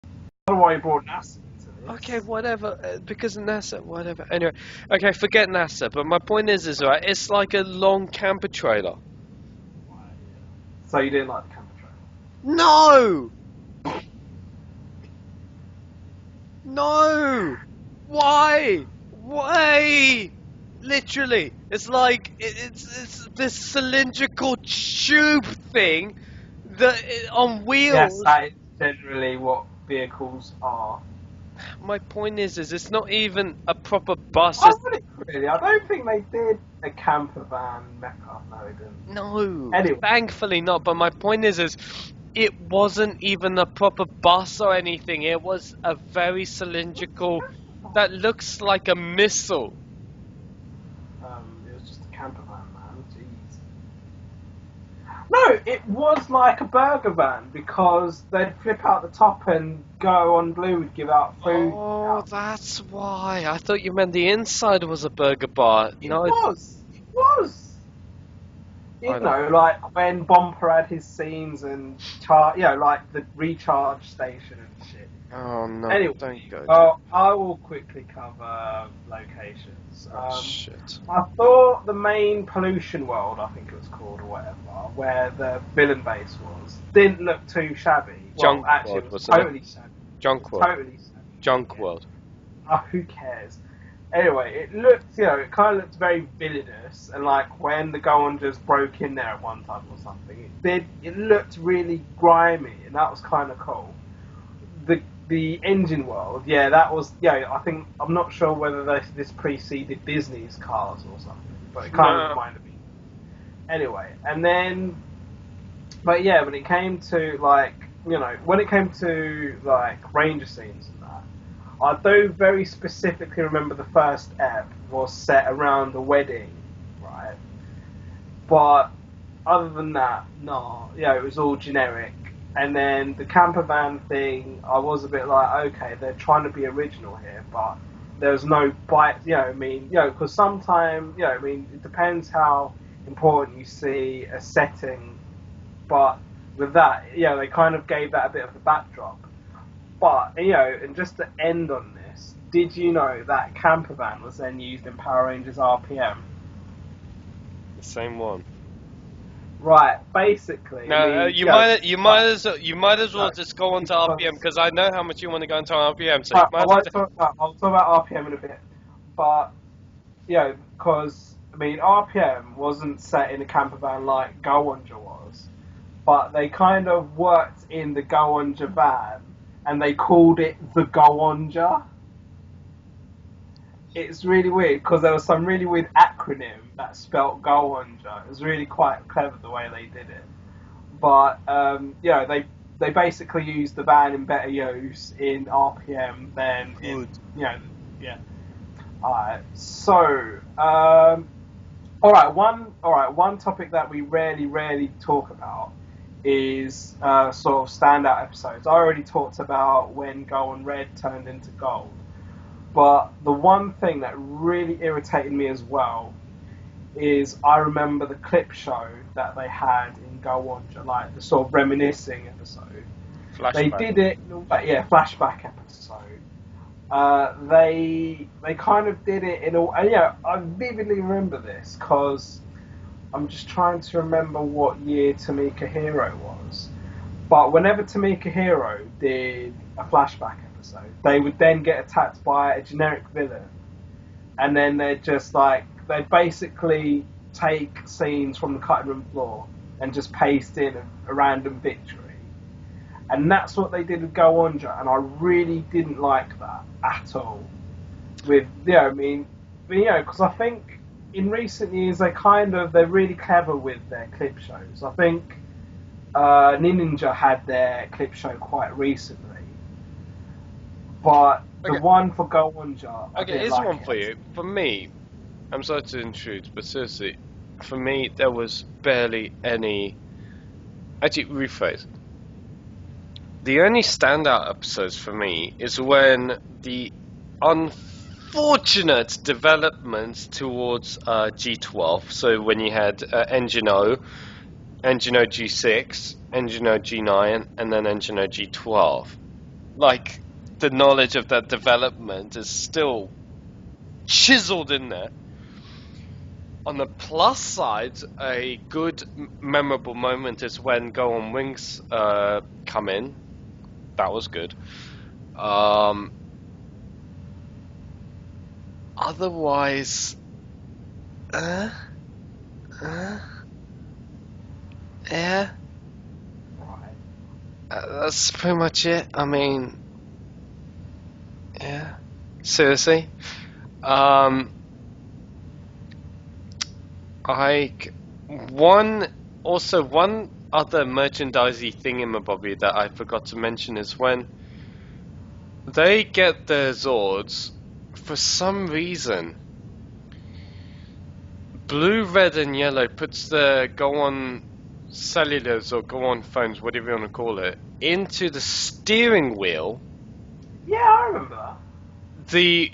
I don't know why you brought NASA into this. Okay, whatever. Because NASA, whatever. Anyway, okay, forget NASA. But my point is right. It's like a long camper trailer. So you didn't like the camper trailer? No. No. Why? Why? Literally, it's like it's this cylindrical tube thing that on wheels. Yes, that is generally what vehicles are. My point is it's not even a proper bus. I don't think they did a camper van mecha. No, they didn't. No, anyway. Thankfully not. But my point is it wasn't even a proper bus or anything. It was a very cylindrical that looks like a missile. It was just a camper van, man. Jeez. No, it was like a burger van because they'd flip out the top and Go On Blue would give out food. Oh, that's why. I thought you meant the inside was a burger bar. It was. Like when Bomper had his scenes and like the recharge station and shit. Oh no! Anyway, don't go. I will quickly cover locations. Shit. I thought the main pollution world, I think it was called or whatever, where the villain base was, didn't look too shabby. Junk actually, world, it was wasn't totally shabby. Junk world. Totally shabby. Junk world. Oh, who cares? Anyway, it looked, it kind of looked very villainous, and like when the Go-On just broke in there at one time or something, it looked really grimy, and that was kind of cool. The engine world, that was, I think, I'm not sure whether this preceded Disney's Cars or something, but it kind of reminded me. Anyway, and then, but yeah, when it came to Ranger scenes and that, I do very specifically remember the first ep was set around a wedding, right? But other than that, no, it was all generic. And then the camper van thing, I was a bit like, okay, they're trying to be original here, but there's no bite, because sometimes, it depends how important you see a setting, but with that, they kind of gave that a bit of the backdrop. But, and just to end on this, did you know that camper van was then used in Power Rangers RPM? The same one. Right, basically. No, you might as well just go on to RPM because I know how much you want to go into RPM. So I'll talk about RPM in a bit, but because RPM wasn't set in a camper van like Go-Onger was, but they kind of worked in the Go-Onger van and they called it the Go-Onger. It's really weird because there was some really weird acronym that spelt Go-Onger. It was really quite clever the way they did it. But they basically used the van in better use in RPM than in Alright, so one topic that we rarely talk about is sort of standout episodes. I already talked about when Go On Red turned into gold. But the one thing that really irritated me as well is I remember the clip show that they had in Go-Onger, like the sort of reminiscing episode. They Flashback. did it, but yeah, flashback episode. They kind of did it in all, and yeah, I vividly remember this because I'm just trying to remember what year Tamika Hero was. But whenever Tamika Hero did a flashback episode, they would then get attacked by a generic villain, and then they'd basically take scenes from the cutting room floor and just paste in a random victory. And that's what they did with Go-Onger, and I really didn't like that at all. With, because I think in recent years they're really clever with their clip shows. I think Ninja had their clip show quite recently, but the one for Go-Onger, Okay, here's one for you. For me, I'm sorry to intrude, but seriously, for me there was barely any. Actually, rephrase. The only standout episodes for me is when the unfortunate developments towards G12. So when you had Engine O, Engine O G6, Engine O G9, and then Engine O G12. Like, the knowledge of that development is still chiseled in there. On the plus side, a good, memorable moment is when Go On Wings come in. That was good. Otherwise, yeah. That's pretty much it. I mean, yeah. Seriously. One other merchandisey thingamabobby that I forgot to mention is when they get their Zords, for some reason, blue, red, and yellow puts the Go On cellulars or Go On phones, whatever you want to call it, into the steering wheel. Yeah, I remember that.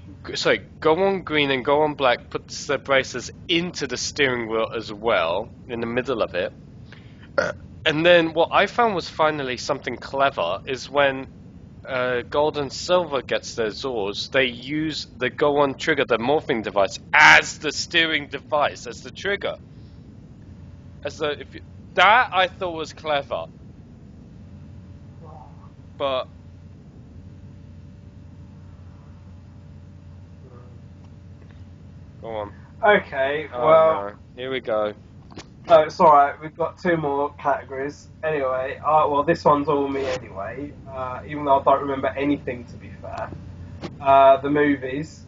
Go On green and Go On black puts their braces into the steering wheel as well, in the middle of it. And then what I found was finally something clever is when Gold and Silver gets their Zords, they use the Go On trigger, the morphing device, as the steering device, as the trigger. That I thought was clever. But go on. Okay, well, no. Here we go. No, it's alright, we've got two more categories. Anyway, well, this one's all me anyway, even though I don't remember anything, to be fair. The movies.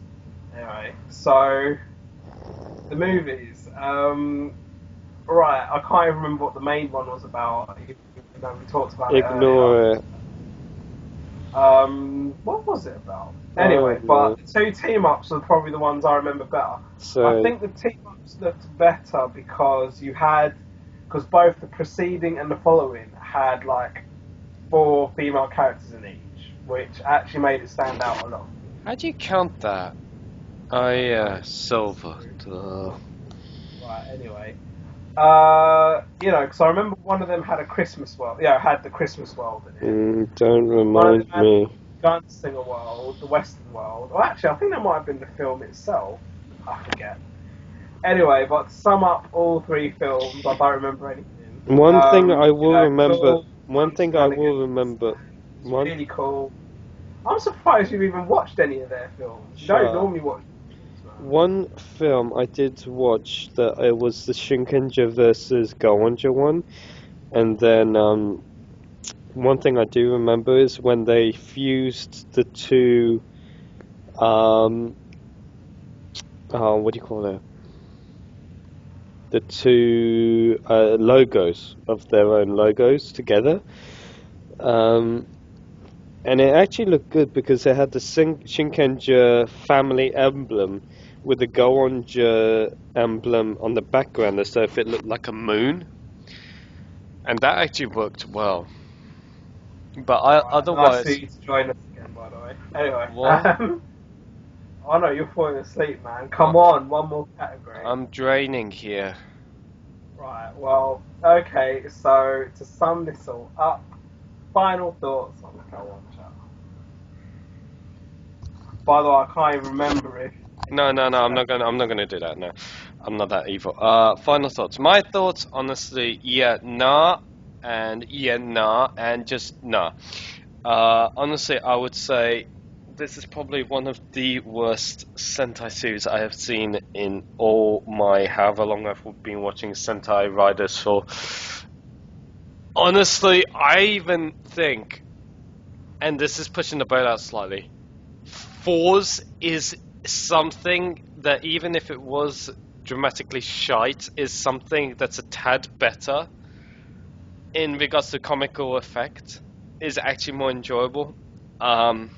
Anyway, so, the movies. Right, I can't even remember what the main one was about, even though we talked about Ignore it. What was it about? Anyway, but the two team-ups are probably the ones I remember better. So, I think the team-ups looked better because both the preceding and the following had like 4 female characters in each, which actually made it stand out a lot. how do you count that? Oh yeah, Silver. Right, anyway. Because I remember one of them had a Christmas world. Yeah, had the Christmas world in it. Don't remind me. Gunslinger world, the Western world. Well, actually, I think that might have been the film itself. I forget. Anyway, but to sum up all 3 films, I don't remember anything. One thing I will remember. Cool, It's really cool. I'm surprised you've even watched any of their films. You don't normally watch. One film I did watch that it was the Shinkenger versus Go-Onger one, and then one thing I do remember is when they fused the two what do you call it? The two logos of their own logos together. And it actually looked good because it had the Shinkenger family emblem with the Go-Onger emblem on the background as if it looked like a moon. And that actually worked well. But otherwise... Nice to join us again, by the way. Anyway. What? Oh no, you're falling asleep, man. Come on, one more category. I'm draining here. Right, well, okay, so to sum this all up, final thoughts on Go On chat. By the way, I can't even remember if. No, I'm not gonna do that. No, I'm not that evil. Final thoughts. My thoughts, honestly, yeah, nah, and just nah. Honestly, I would say this is probably one of the worst Sentai series I have seen in all my however long I've been watching Sentai Riders for. Honestly, I even think, and this is pushing the boat out slightly, Fours is something that, even if it was dramatically shite, is something that's a tad better in regards to comical effect, is actually more enjoyable. And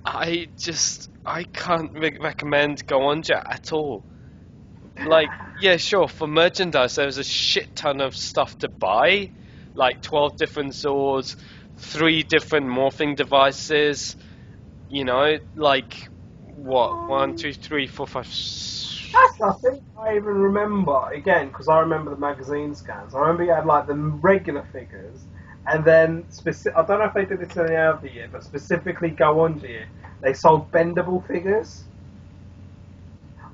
I can't recommend Go-Onger at all. Like, yeah, sure, for merchandise there's a shit ton of stuff to buy, like 12 different Zords, 3 different morphing devices, you know, like, what, 1, 2, 3, 4, 5... I think I even remember, again, because I remember the magazine scans, I remember you had like the regular figures, and then, I don't know if they did this in any other year, but specifically Go-Onger year, they sold bendable figures.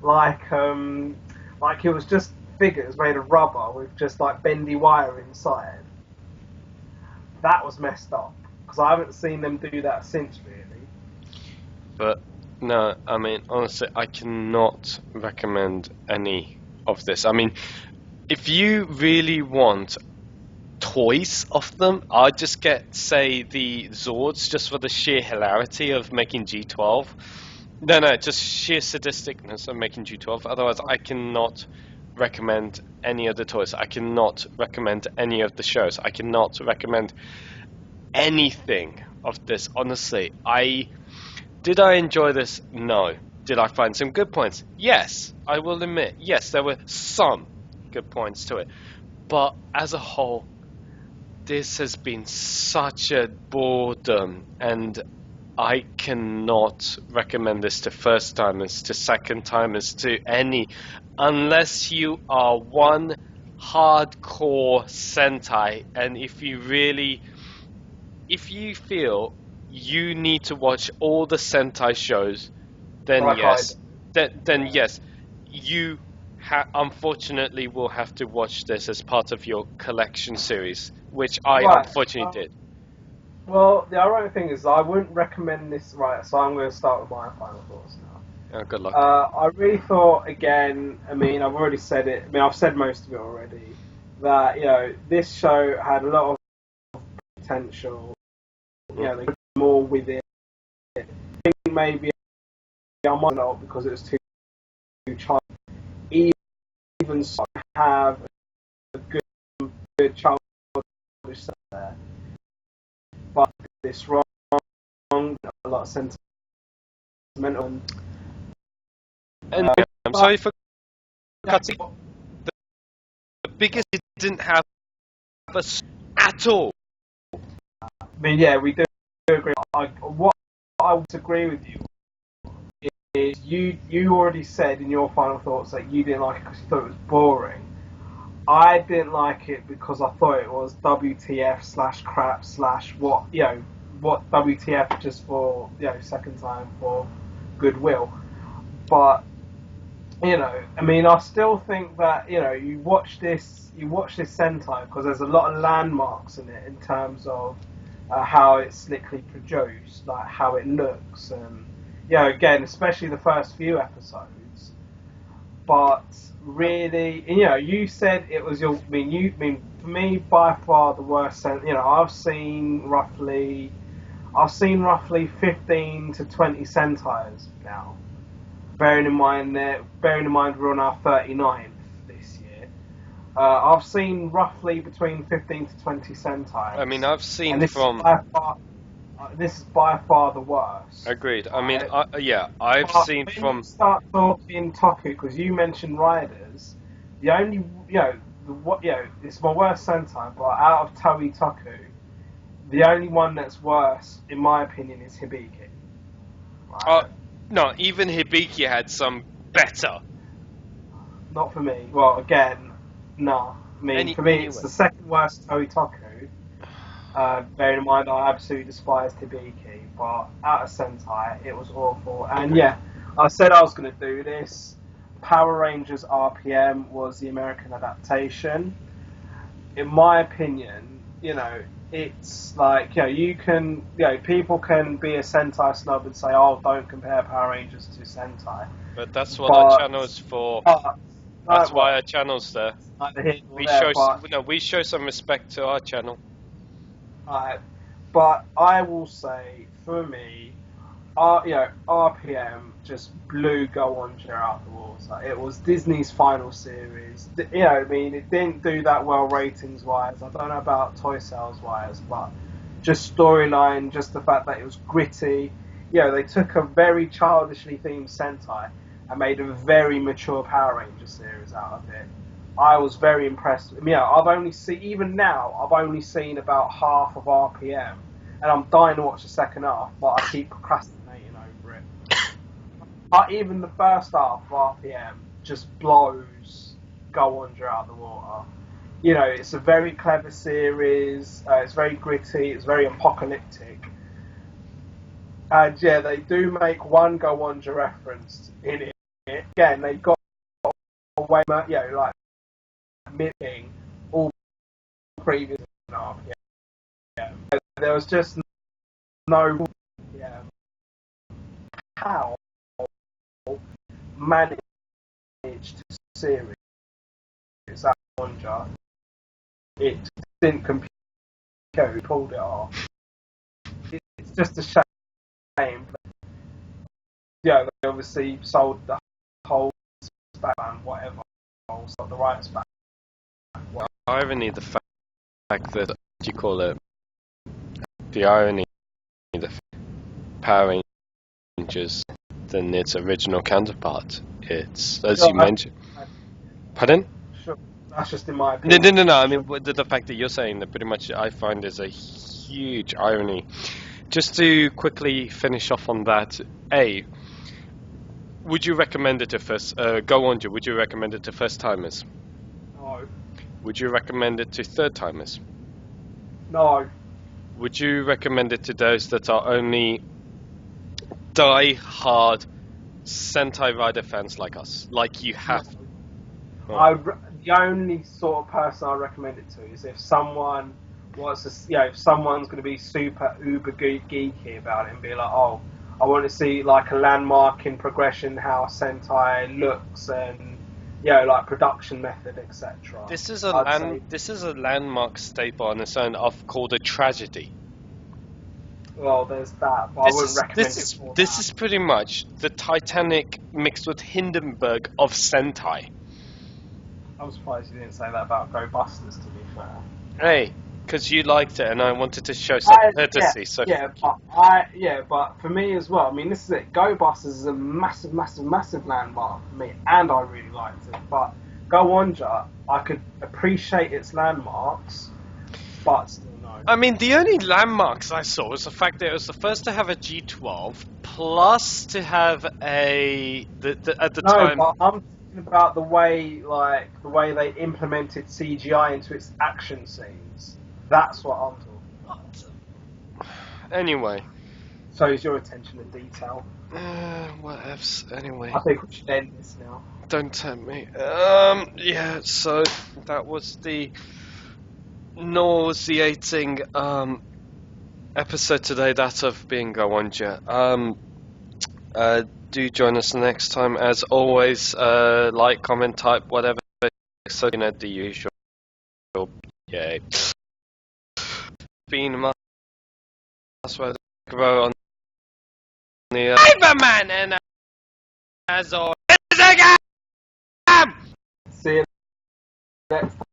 Like it was just figures made of rubber with just like bendy wire inside. That was messed up, because I haven't seen them do that since, really. But no, I mean, honestly, I cannot recommend any of this. I mean, if you really want toys of them, I'd just get, say, the Zords, just for the sheer hilarity of making G12. No, just sheer sadisticness of making G12. Otherwise, I cannot recommend any of the toys. I cannot recommend any of the shows. I cannot recommend anything of this. Honestly, did I enjoy this? No. Did I find some good points? Yes, I will admit. Yes, there were some good points to it. But as a whole, this has been such a boredom, and I cannot recommend this to first timers, to second timers, to any, unless you are one hardcore Sentai, and if you feel you need to watch all the Sentai shows, then yes, then yes, you unfortunately will have to watch this as part of your collection series, which I unfortunately did. Well, the ironic thing is I wouldn't recommend this, right, so I'm going to start with my final thoughts now. Oh, good luck. I really thought, again, I mean, I've already said it, I mean, I've said most of it already, that, you know, this show had a lot of potential, you know, they could do more with it. I think maybe I might not, because it was too childish. Even so, have a good childish set there. But this wrong, a lot of sentimental. And I'm sorry for cutting. The biggest it didn't have us at all. I mean, yeah, we do agree. What I would agree with you is you already said in your final thoughts that you didn't like it because you thought it was boring. I didn't like it because I thought it was WTF/crap/ what, you know, what WTF, just for, you know, second time for goodwill. But, you know, I mean, I still think that, you know, you watch this Sentai because there's a lot of landmarks in it in terms of how it's slickly produced, like how it looks, and, you know, again, especially the first few episodes. But really, you know, you said it was your. I mean, for me, by far the worst. You know, I've seen roughly 15 to 20 Sentais now. Bearing in mind we're on our 39th this year. I've seen roughly between 15 to 20 Sentai. I mean, I've seen this is by far the worst. Agreed. I mean, I've seen when from. You start talking Toku, because you mentioned Riders. The only, it's my worst Sentai, but out of Toei Toku, the only one that's worse, in my opinion, is Hibiki. Right? No, even Hibiki had some better. Not for me. Well, again, nah. for me, it's the second worst Toku. Bearing in mind, I absolutely despised Hibiki, but out of Sentai, it was awful. And yeah, I said I was going to do this. Power Rangers RPM was the American adaptation. In my opinion, it's like, people can be a Sentai snob and say, oh, don't compare Power Rangers to Sentai. But that's what our channel is for. That's why our channel's there. We show some respect to our channel. But I will say, for me, RPM just blew Go-Onger out the water. It was Disney's final series. It didn't do that well ratings-wise. I don't know about toy sales-wise, but just storyline, just the fact that it was gritty. They took a very childishly themed Sentai and made a very mature Power Ranger series out of it. I was very impressed. I've only seen about half of RPM, and I'm dying to watch the second half, but I keep procrastinating over it. But even the first half of RPM just blows Go-Onger out of the water. It's a very clever series. It's very gritty. It's very apocalyptic. And yeah, they do make one Go-Onger reference in it. Again, they got away, mimicking all previous RPM. There was just no how managed to series that Go-Onger. It didn't compute. He pulled it off. It's just a shame. They obviously sold the whole span, whatever, sold the rights back. The irony, the fact that, what do you call it? The irony, the Power Rangers than its original counterpart. It's, as you mentioned. Pardon? Sure, that's just in my opinion. No. I mean, the fact that you're saying that pretty much I find is a huge irony. Just to quickly finish off on that, would you recommend it to Go-Onger, would you recommend it to first timers? No. Would you recommend it to third timers? No. Would you recommend it to those that are only die-hard Sentai Rider fans like us? Like you have? The only sort of person I recommend it to is if someone if someone's going to be super uber geeky about it and be like, oh, I want to see like a landmark in progression, how Sentai looks and production method, etc. This is a landmark staple on its own called a tragedy. Well, there's that, but I wouldn't recommend it for This is pretty much the Titanic mixed with Hindenburg of Sentai. I'm surprised you didn't say that about Go Busters, to be fair. Hey, because you liked it and I wanted to show some courtesy. But for me as well, I mean, this is it. Go Busters is a massive landmark for me, and I really liked it. But Go-Onger, I could appreciate its landmarks, but still no. I mean, the only landmarks I saw was the fact that it was the first to have a G12, plus to have at the time. No, but I'm talking about the way they implemented CGI into its action scenes. That's what I'm talking about. Anyway. So is your attention to detail? What ifs? Anyway. I think we should end this now. Don't tempt me. Yeah, so that was the nauseating episode today, that of being Go-Onger. Do join us next time. As always, like, comment, type, whatever. So, the usual. Yay. Been my password grow on the Flayvaman, and as always, see you next time.